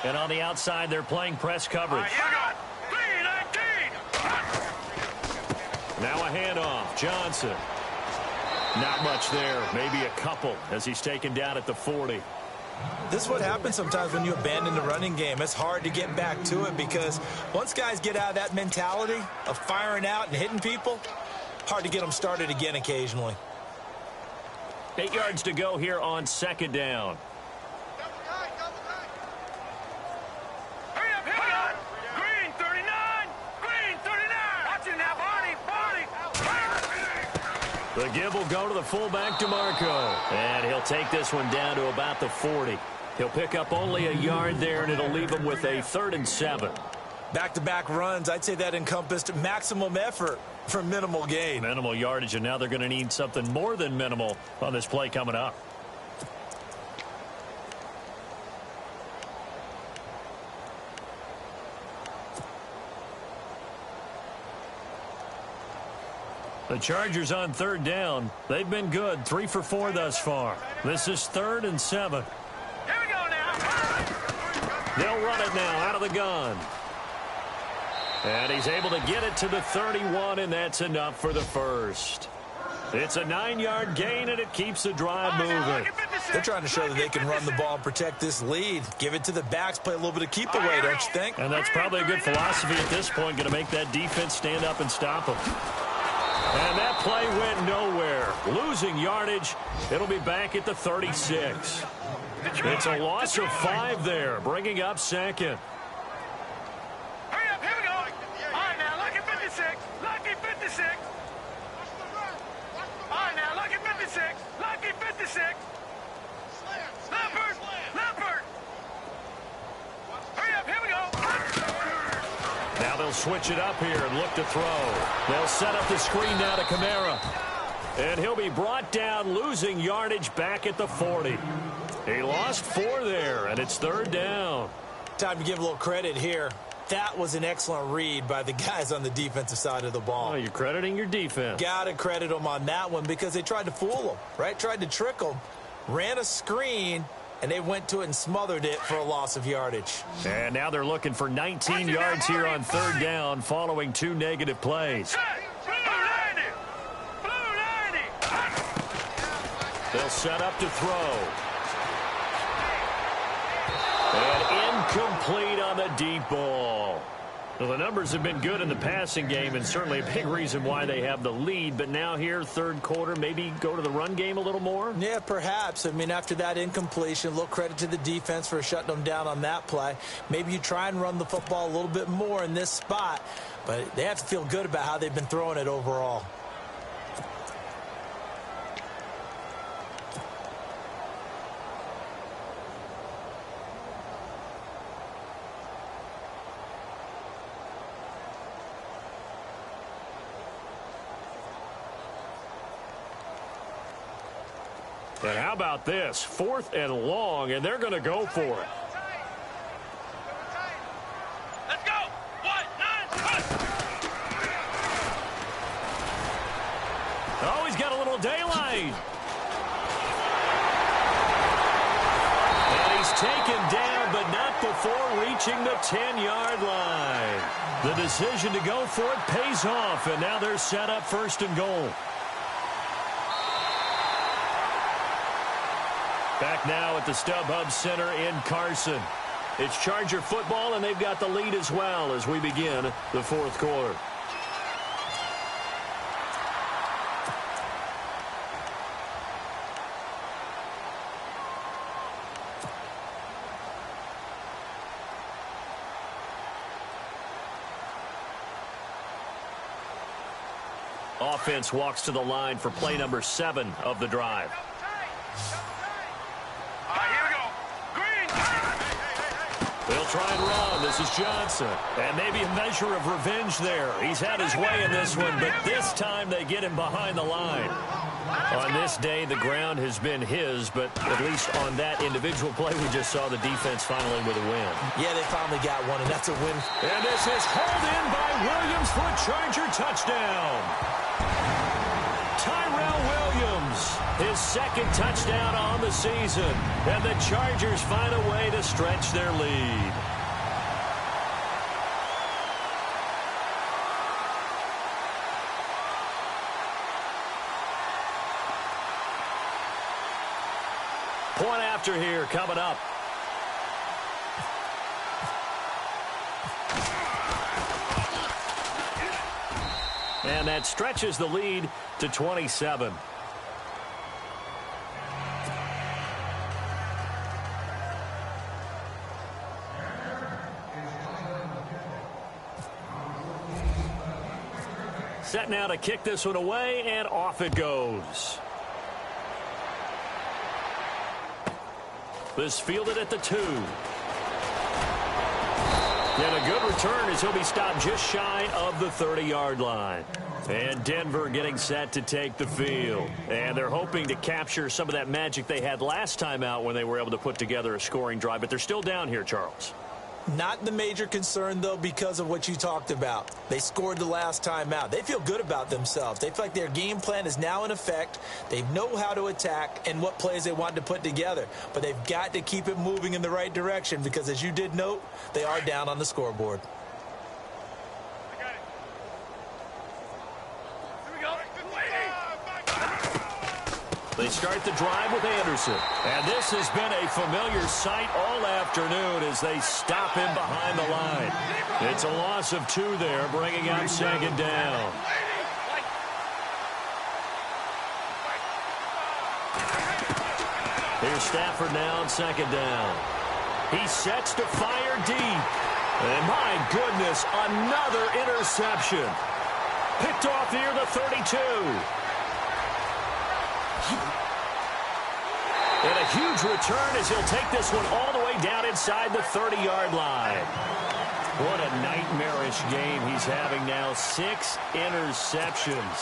And on the outside, they're playing press coverage. Now a handoff. Johnson. Not much there. Maybe a couple as he's taken down at the 40. This is what happens sometimes when you abandon the running game. It's hard to get back to it because once guys get out of that mentality of firing out and hitting people, hard to get them started again occasionally. 8 yards to go here on 2nd down. The give will go to the fullback, DeMarco. And he'll take this one down to about the 40. He'll pick up only a yard there, and it'll leave him with a 3rd and 7. Back-to-back runs, I'd say that encompassed maximum effort for minimal gain. Minimal yardage, and now they're going to need something more than minimal on this play coming up. The Chargers on 3rd down. They've been good, 3 for 4 thus far. This is 3rd and 7. Here we go now. They'll run it now out of the gun. And he's able to get it to the 31, and that's enough for the 1st. It's a 9-yard gain, and it keeps the drive moving. They're trying to show that they can run the ball and protect this lead. Give it to the backs, play a little bit of keep away, don't you think? And that's probably a good philosophy at this point, going to make that defense stand up and stop them. And that play went nowhere. Losing yardage. It'll be back at the 36. It's a loss of 5 there, bringing up 2nd. Hurry up, here we go. All right, now, lucky 56. Lucky 56. All right, now, lucky 56. Lucky 56. Leopard. Leopard. Hurry up, here we go. Now they'll switch it up here and look to throw. They'll set up the screen now to Kamara. And he'll be brought down, losing yardage back at the 40. He lost 4 there, and it's 3rd down. Time to give a little credit here. That was an excellent read by the guys on the defensive side of the ball. Oh, you're crediting your defense. Got to credit them on that one because they tried to fool them, right? Tried to trick them. Ran a screen, and they went to it and smothered it for a loss of yardage. And now they're looking for 19 yards here on 3rd down following 2 negative plays. They'll set up to throw. And incomplete on the deep ball. Well, the numbers have been good in the passing game and certainly a big reason why they have the lead. But now here, third quarter, maybe go to the run game a little more? Yeah, perhaps. I mean, after that incompletion, a little credit to the defense for shutting them down on that play. Maybe you try and run the football a little bit more in this spot. But they have to feel good about how they've been throwing it overall. And how about this? 4th and long, and they're going to go for it. Let's go. 1, 9, 1. Oh, he's got a little daylight. And he's taken down, but not before reaching the 10-yard line. The decision to go for it pays off, and now they're set up 1st and goal. Back now at the StubHub Center in Carson. It's Charger football, and they've got the lead as well as we begin the 4th quarter. Offense walks to the line for play number 7 of the drive. Here we go. Green. They'll try and run. This is Johnson. And maybe a measure of revenge there. He's had his way in this one, but this time they get him behind the line. On this day, the ground has been his, but at least on that individual play, we just saw the defense finally with a win. Yeah, they finally got one, and that's a win. And this is hauled in by Williams for a Charger touchdown. Tyrell Williams, his 2nd touchdown on the season. And the Chargers find a way to stretch their lead. Point after here coming up. And that stretches the lead to 27. Set now to kick this one away, and off it goes. This fielded at the 2. And a good return as he'll be stopped just shy of the 30-yard line. And Denver getting set to take the field. And they're hoping to capture some of that magic they had last time out when they were able to put together a scoring drive. But they're still down here, Charles. Not the major concern, though, because of what you talked about. They scored the last time out. They feel good about themselves. They feel like their game plan is now in effect. They know how to attack and what plays they want to put together. But they've got to keep it moving in the right direction because, as you did note, they are down on the scoreboard. They start the drive with Anderson. And this has been a familiar sight all afternoon as they stop him behind the line. It's a loss of 2 there, bringing up 2nd down. Here's Stafford now on 2nd down. He sets to fire deep. And my goodness, another interception. Picked off near the 32. And a huge return as he'll take this one all the way down inside the 30-yard line. What a nightmarish game he's having now. 6 interceptions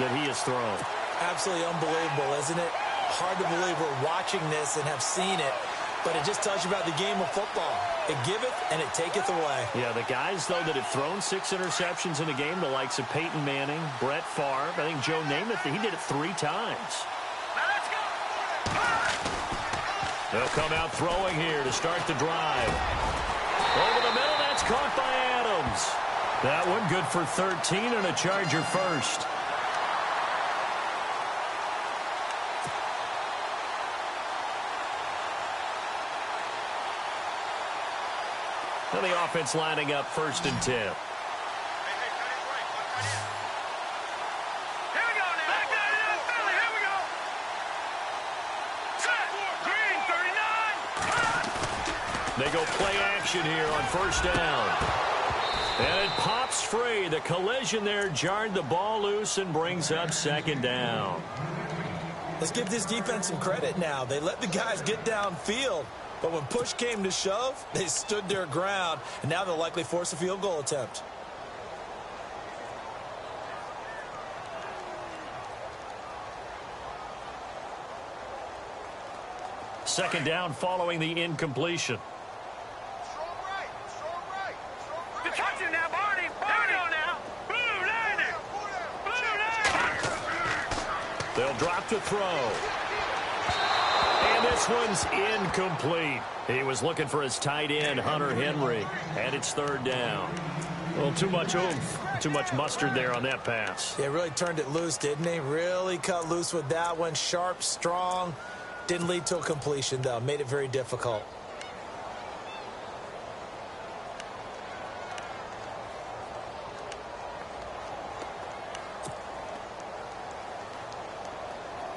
that he has thrown. Absolutely unbelievable, isn't it? Hard to believe we're watching this and have seen it, but it just tells you about the game of football. It giveth and it taketh away. Yeah, the guys, though, that have thrown 6 interceptions in a game, the likes of Peyton Manning, Brett Favre, I think Joe Namath, he did it 3 times. They'll come out throwing here to start the drive. Over the middle, that's caught by Adams. That one good for 13 and a Charger first. And the offense lining up 1st and 10. Here we go now. Back out of that Philly. Here we go. Set. Green, 39. They go play action here on 1st down. And it pops free. The collision there jarred the ball loose and brings up 2nd down. Let's give this defense some credit now. They let the guys get downfield, but when push came to shove, they stood their ground, and now they'll likely force a field goal attempt. Second down following the incompletion. Good touching now, Barney. Here we go now. Blue landing. Blue landing. They'll drop to throw. And this one's incomplete. He was looking for his tight end, Hunter Henry. And it's 3rd down. Well, too much oomph, too much mustard there on that pass. They really turned it loose, didn't they? Really cut loose with that one. Sharp, strong. Didn't lead to a completion, though. Made it very difficult.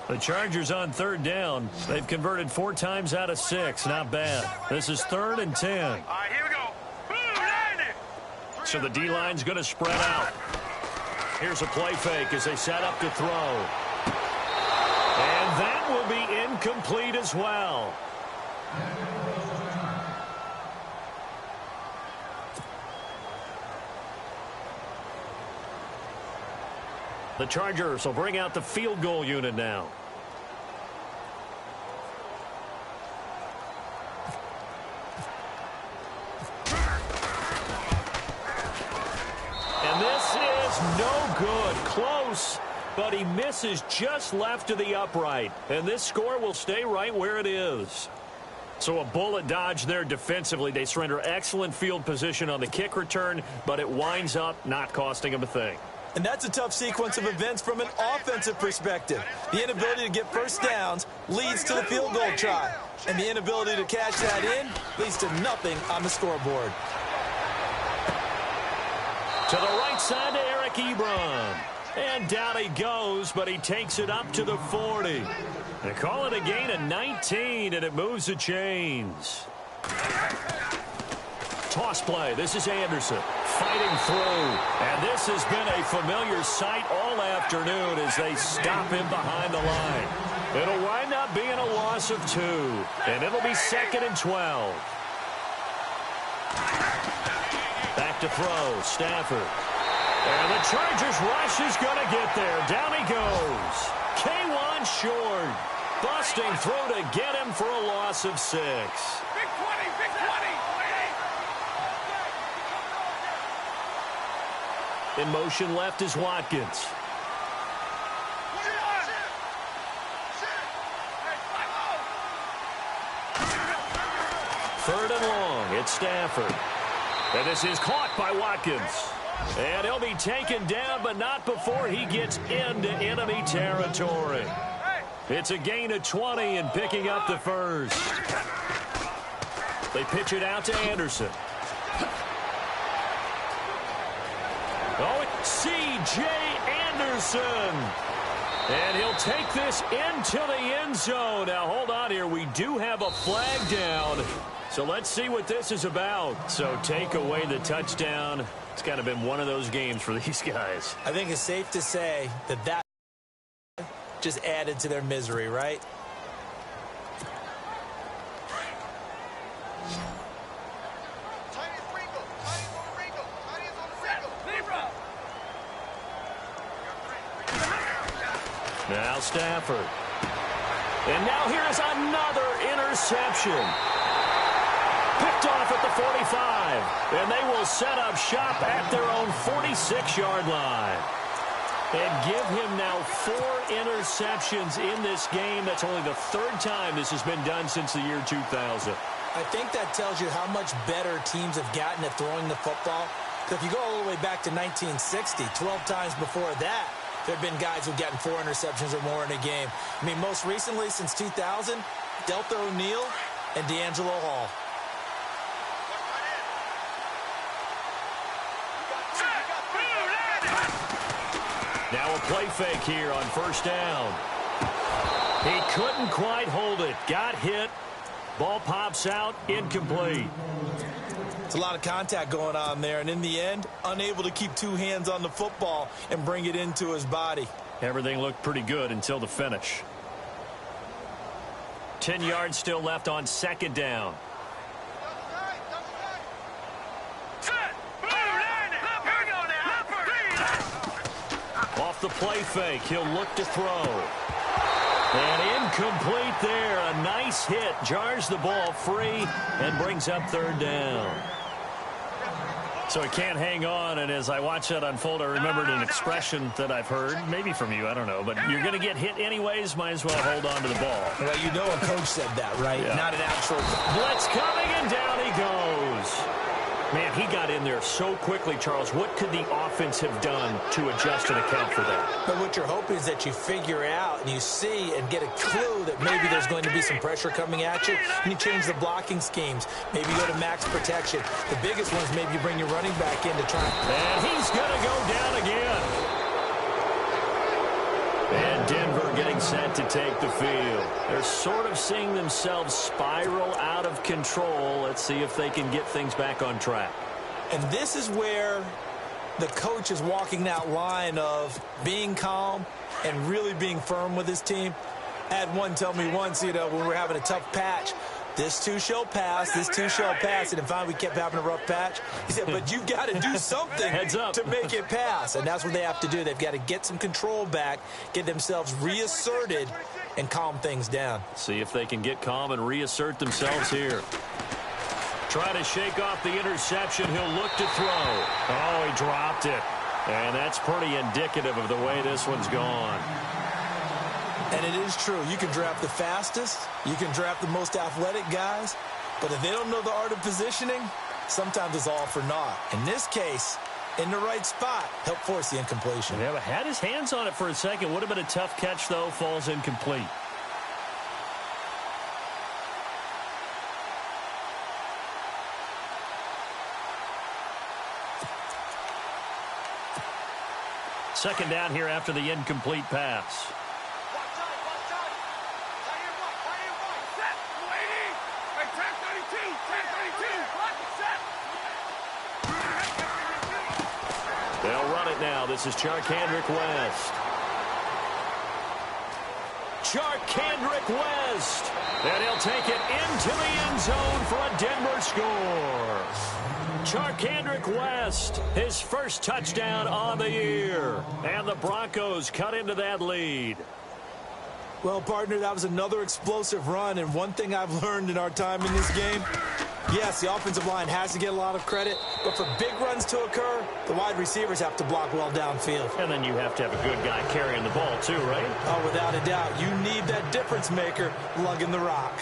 The Chargers on 3rd down. They've converted 4 times out of 6. Not bad. This is 3rd and 10. All right, here we go. Blue landing. So the D-line's going to spread out. Here's a play fake as they set up to throw. And that will be incomplete as well. The Chargers will bring out the field goal unit now. And this is no good. Close, but he misses just left of the upright. And this score will stay right where it is. So a bullet dodge there defensively. They surrender excellent field position on the kick return, but it winds up not costing them a thing. And that's a tough sequence of events from an offensive perspective. The inability to get first downs leads to the field goal try. And the inability to cash that in leads to nothing on the scoreboard. To the right side to Eric Ebron. And down he goes, but he takes it up to the 40. They call it a gain of 19, and it moves the chains. Toss play. This is Anderson fighting through. And this has been a familiar sight all afternoon as they stop him behind the line. It'll wind up being a loss of 2. And it'll be 2nd and 12. Back to throw. Stafford. And the Chargers rush is going to get there. Down he goes. K1 short. Busting through to get him for a loss of 6. Big 20, big 20. In motion left is Watkins. Third and long. It's Stafford. And this is caught by Watkins. And he'll be taken down, but not before he gets into enemy territory. It's a gain of 20 and picking up the first. They pitch it out to Anderson. Oh, it's C.J. Anderson. And he'll take this into the end zone. Now, hold on here. We do have a flag down. So let's see what this is about. So take away the touchdown. It's kind of been one of those games for these guys. I think it's safe to say that just added to their misery, right? Now Stafford. And now here is another interception. Picked off at the 45. And they will set up shop at their own 46-yard line. And give him now 4 interceptions in this game. That's only the 3rd time this has been done since the year 2000. I think that tells you how much better teams have gotten at throwing the football. Because if you go all the way back to 1960, 12 times before that, there have been guys who've gotten 4 interceptions or more in a game. I mean, most recently, since 2000, Delta O'Neal and D'Angelo Hall. Now a play fake here on first down. He couldn't quite hold it. Got hit. Ball pops out. Incomplete. It's a lot of contact going on there, and in the end, unable to keep two hands on the football and bring it into his body. Everything looked pretty good until the finish. 10 yards still left on second down. Off the play fake, he'll look to throw. And incomplete there. A nice hit. Jars the ball free and brings up third down. So he can't hang on, and as I watch that unfold, I remembered an expression that I've heard, maybe from you, I don't know, but you're going to get hit anyways, might as well hold on to the ball. Well, you know a coach said that, right? Yeah. Not an actual... Blitz coming, and down he goes. Man, he got in there so quickly, Charles. What could the offense have done to adjust and account for that? But what you're hoping is that you figure out and you see and get a clue that maybe there's going to be some pressure coming at you, and you change the blocking schemes. Maybe you go to max protection. The biggest one is maybe you bring your running back in to try. And he's going to go down again. And Denver getting set to take the field. They're sort of seeing themselves spiral out of control. Let's see if they can get things back on track. And this is where the coach is walking that line of being calm and really being firm with his team. I had one tell me once, when we were having a tough patch, this too shall pass, this too shall pass. And then finally we kept having a rough patch. He said, but you've got to do something Heads up. to make it pass. And that's what they have to do. They've got to get some control back, get themselves reasserted, and calm things down. See if they can get calm and reassert themselves here. Try to shake off the interception. He'll look to throw. Oh, he dropped it. And that's pretty indicative of the way this one's gone. And it is true. You can draft the fastest. You can draft the most athletic guys. But if they don't know the art of positioning, sometimes it's all for naught. In this case, in the right spot, help force the incompletion. Yeah, but had his hands on it for a second. Would have been a tough catch, though. Falls incomplete. Second down here after the incomplete pass. They'll run it now. This is Charkandrick West. Charkandrick West. And he'll take it into the end zone for a Denver score. Charkandrick West, his first touchdown on the year. And the Broncos cut into that lead. Well, partner, that was another explosive run. And one thing I've learned in our time in this game, yes, the offensive line has to get a lot of credit, but for big runs to occur, the wide receivers have to block well downfield. And then you have to have a good guy carrying the ball too, right? Oh, without a doubt. You need that difference maker lugging the rock.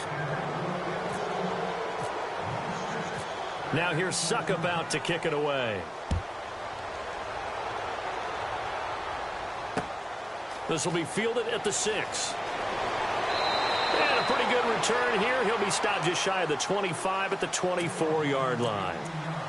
Now here's Suckup out to kick it away. This will be fielded at the 6. And a pretty good return here. He'll be stopped just shy of the 25 at the 24-yard line.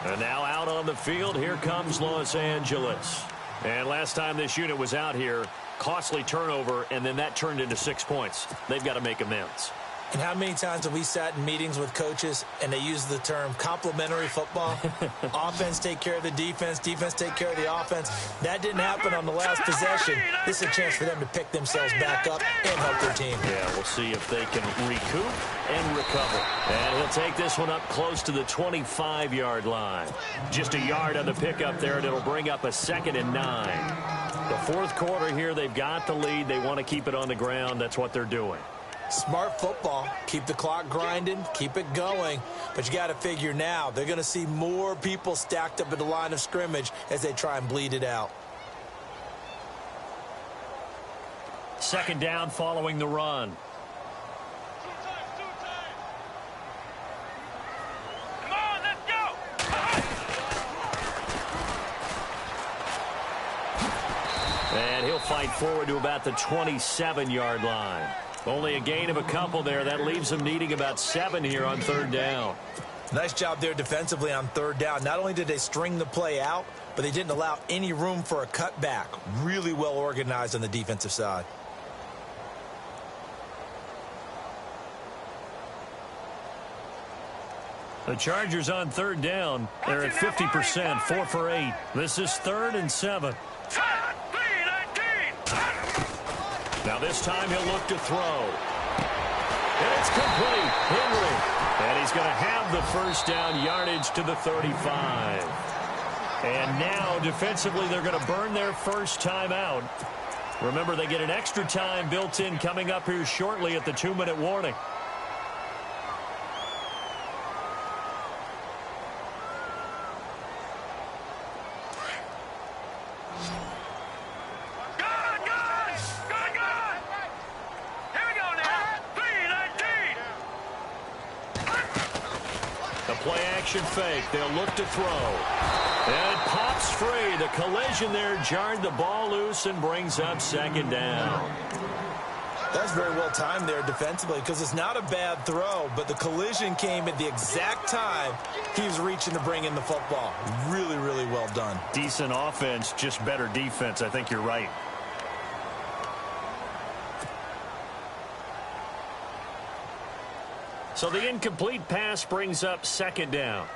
And now out on the field, here comes Los Angeles. And last time this unit was out here, costly turnover, and then that turned into 6 points. They've got to make amends. And how many times have we sat in meetings with coaches and they use the term complementary football? Offense take care of the defense, defense take care of the offense. That didn't happen on the last possession. This is a chance for them to pick themselves back up and help their team. Yeah, we'll see if they can recoup and recover. And he'll take this one up close to the 25-yard line. Just a yard on the pickup there, and it'll bring up a 2nd and 9. The fourth quarter here, they've got the lead. They want to keep it on the ground. That's what they're doing. Smart football. Keep the clock grinding. Keep it going. But you got to figure now, they're going to see more people stacked up at the line of scrimmage as they try and bleed it out. Second down following the run. Come on, let's go! And he'll fight forward to about the 27-yard line. Only a gain of a couple there. That leaves him needing about 7 here on third down. Nice job there defensively on third down. Not only did they string the play out, but they didn't allow any room for a cutback. Really well organized on the defensive side. The Chargers on third down. They're at 50%, 4 for 8. This is 3rd and 7. Now this time he'll look to throw. And it's complete. Henry. And he's going to have the first down yardage to the 35. And now defensively they're going to burn their first time out. Remember, they get an extra time built in coming up here shortly at the 2-minute warning. Fake. They'll look to throw. And it pops free. The collision there jarred the ball loose and brings up 2nd down. That's very well timed there defensively because it's not a bad throw, but the collision came at the exact time he was reaching to bring in the football. Really, really well done. Decent offense, just better defense. I think you're right. So the incomplete pass brings up 2nd down.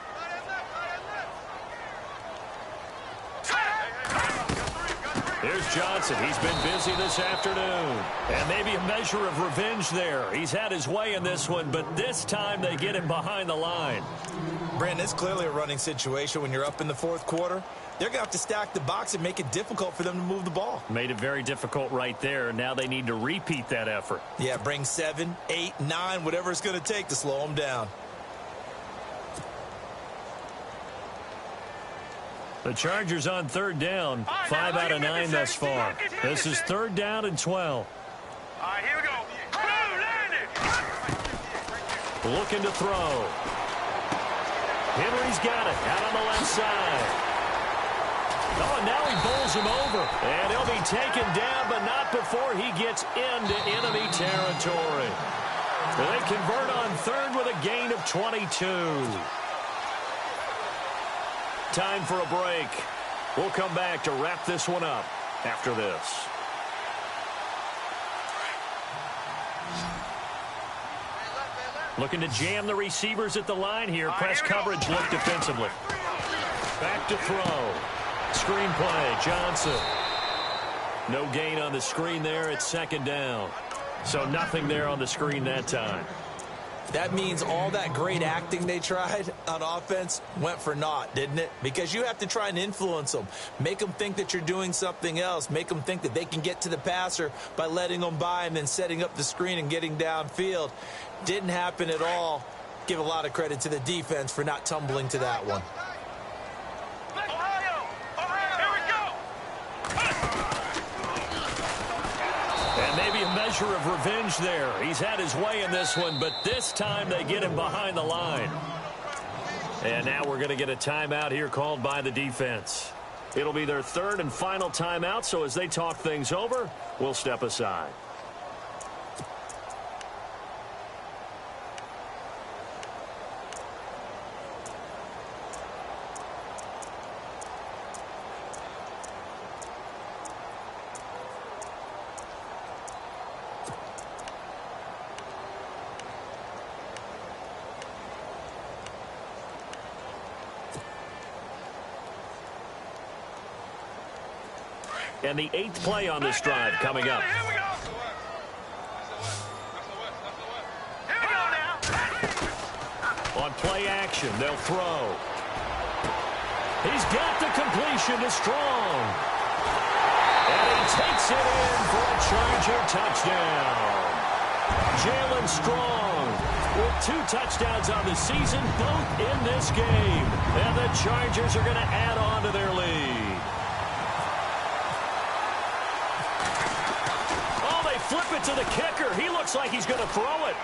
Here's Johnson. He's been busy this afternoon. And maybe a measure of revenge there. He's had his way in this one, but this time they get him behind the line. Brandon, it's clearly a running situation when you're up in the 4th quarter. They're going to have to stack the box and make it difficult for them to move the ball. Made it very difficult right there. Now they need to repeat that effort. Yeah, bring 7, 8, 9, whatever it's going to take to slow them down. The Chargers on 3rd down, 5 out of 9 thus far. This is 3rd down and 12. All right, here we go. Looking to throw. Henry's got it out on the left side. Oh, and now he bowls him over. And he'll be taken down, but not before he gets into enemy territory. They convert on 3rd with a gain of 22. Time for a break. We'll come back to wrap this one up after this. Looking to jam the receivers at the line here. Press coverage look defensively. Back to throw. Screen play, Johnson. No gain on the screen there. It's 2nd down. So nothing there on the screen that time. That means all that great acting they tried on offense went for naught, didn't it? Because you have to try and influence them. Make them think that you're doing something else. Make them think that they can get to the passer by letting them by and then setting up the screen and getting downfield. Didn't happen at all. Give a lot of credit to the defense for not tumbling to that one. Measure of revenge there. He's had his way in this one, but this time they get him behind the line. And now we're going to get a timeout here called by the defense. It'll be their 3rd and final timeout, so as they talk things over, we'll step aside. And the 8th play on this drive coming up. On play action, they'll throw. He's got the completion to Strong. And he takes it in for a Charger touchdown. Jalen Strong with 2 touchdowns on the season, both in this game. And the Chargers are going to add on to their lead. Flip it to the kicker. He looks like he's going to throw it.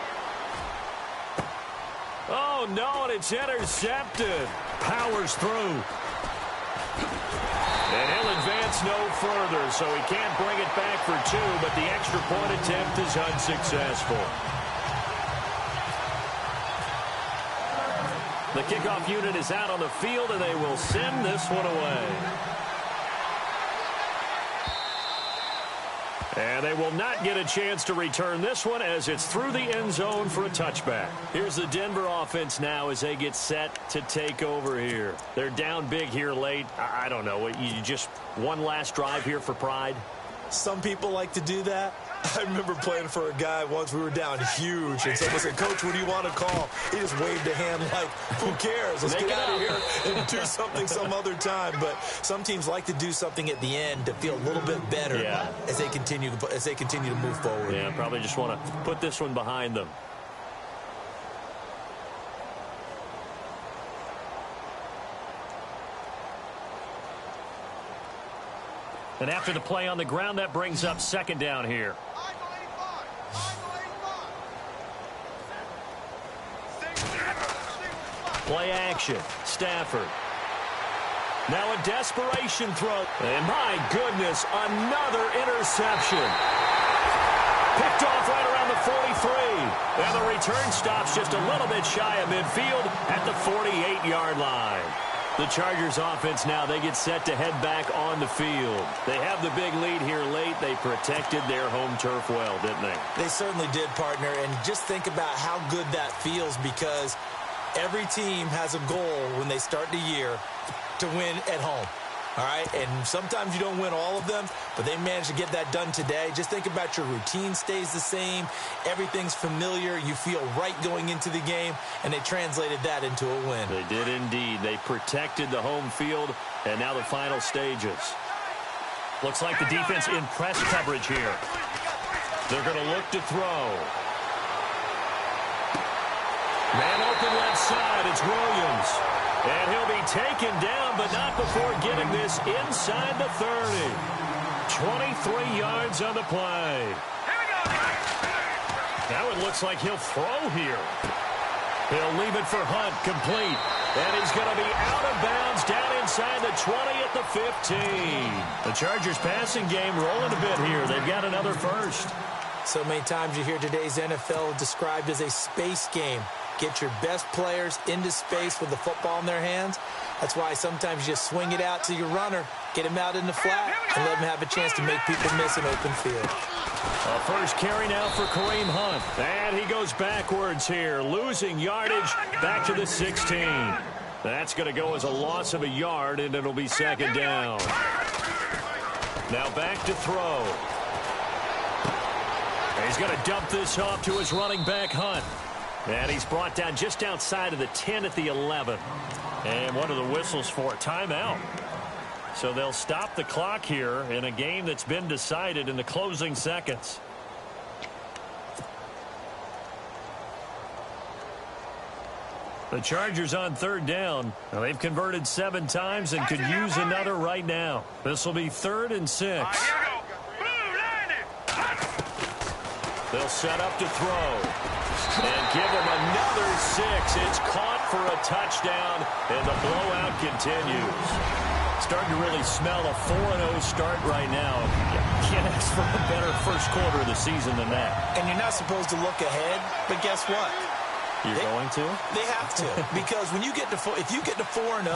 Oh, no, and it's intercepted. Powers through. And he'll advance no further, so he can't bring it back for 2, but the extra point attempt is unsuccessful. The kickoff unit is out on the field, and they will send this one away. And they will not get a chance to return this one as it's through the end zone for a touchback. Here's the Denver offense now as they get set to take over here. They're down big here late. I don't know. You just one last drive here for pride? Some people like to do that. I remember playing for a guy once. We were down huge, and someone said, "Coach, what do you want to call?" He just waved a hand like, "Who cares? Let's get out of here and do something some other time." But some teams like to do something at the end to feel a little bit better as they continue to move forward. Yeah, probably just want to put this one behind them. And after the play on the ground, that brings up second down here. Play action. Stafford. Now a desperation throw. And my goodness, another interception. Picked off right around the 43. And the return stops just a little bit shy of midfield at the 48-yard line. The Chargers offense now, they get set to head back on the field. They have the big lead here late. They protected their home turf well, didn't they? They certainly did, partner. And just think about how good that feels, because every team has a goal when they start the year to win at home. All right, and sometimes you don't win all of them, but they managed to get that done today. Just think about your routine stays the same. Everything's familiar. You feel right going into the game, and they translated that into a win. They did indeed. They protected the home field, and now the final stages. Looks like the defense in press coverage here. They're going to look to throw. Man open left side. It's Williams. And he'll be taken down, but not before getting this inside the 30. 23 yards on the play. Now it looks like he'll throw here. He'll leave it for Hunt, complete. And he's going to be out of bounds down inside the 20 at the 15. The Chargers passing game rolling a bit here. They've got another first. So many times you hear today's NFL described as a space game. Get your best players into space with the football in their hands. That's why sometimes you just swing it out to your runner, get him out in the flat, and let him have a chance to make people miss an open field. A first carry now for Kareem Hunt. And he goes backwards here, losing yardage back to the 16. That's going to go as a loss of a yard, and it'll be second down. Now back to throw. And he's going to dump this off to his running back, Hunt. And he's brought down just outside of the 10 at the 11. And what are the whistles for? Timeout. So they'll stop the clock here in a game that's been decided in the closing seconds. The Chargers on third down. Now they've converted 7 times and could use another right now. This will be 3rd and 6. They'll set up to throw. And give him another 6. It's caught for a touchdown, and the blowout continues. Starting to really smell a 4-0 start right now. Can't ask for a better first quarter of the season than that. And you're not supposed to look ahead, but guess what? You're going to? They have to, because when you get to if you get to 4-0,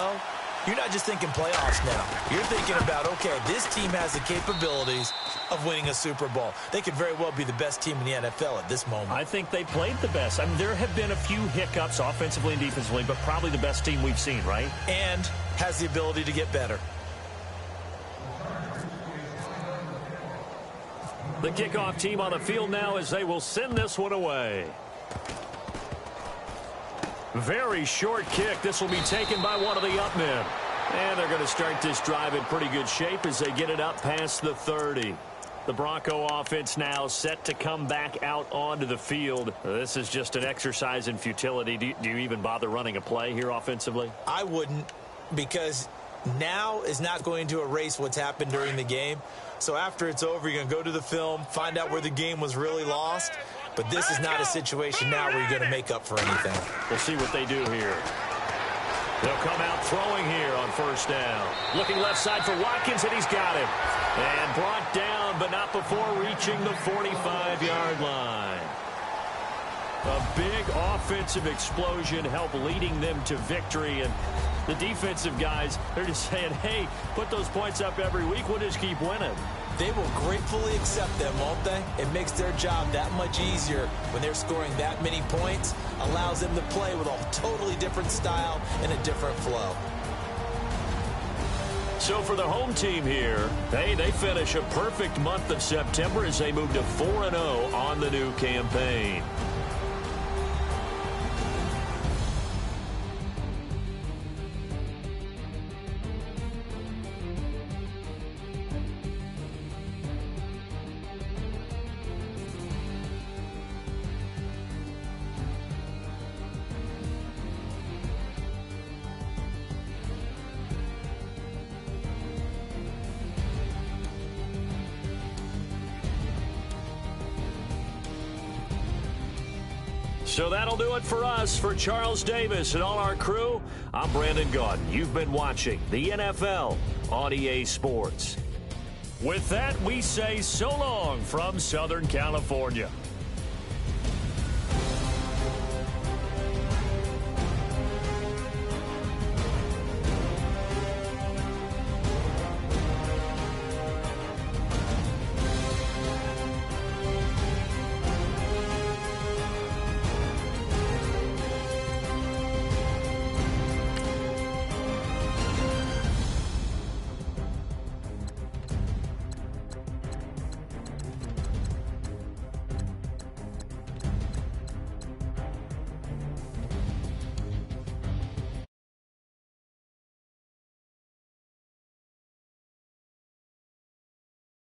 you're not just thinking playoffs now. You're thinking about, okay, this team has the capabilities of winning a Super Bowl. They could very well be the best team in the NFL at this moment. I think they played the best. I mean, there have been a few hiccups offensively and defensively, but probably the best team we've seen, right? And has the ability to get better. The kickoff team on the field now as they will send this one away. Very short kick. This will be taken by one of the up men. And they're going to start this drive in pretty good shape as they get it up past the 30. The Bronco offense now set to come back out onto the field. This is just an exercise in futility. Do you even bother running a play here offensively? I wouldn't, because now is not going to erase what's happened during the game. So after it's over, you're going to go to the film, find out where the game was really lost. But this is not a situation now where you're going to make up for anything. We'll see what they do here. They'll come out throwing here on first down. Looking left side for Watkins, and he's got him. And brought down, but not before reaching the 45-yard line. A big offensive explosion helped leading them to victory. And the defensive guys, they're just saying, hey, put those points up every week. We'll just keep winning. They will gratefully accept them, won't they? It makes their job that much easier when they're scoring that many points. Allows them to play with a totally different style and a different flow. So for the home team here, hey, they finish a perfect month of September as they move to 4-0 on the new campaign. So that'll do it for us. For Charles Davis and all our crew, I'm Brandon Gaudin. You've been watching the NFL on EA Sports. With that, we say so long from Southern California.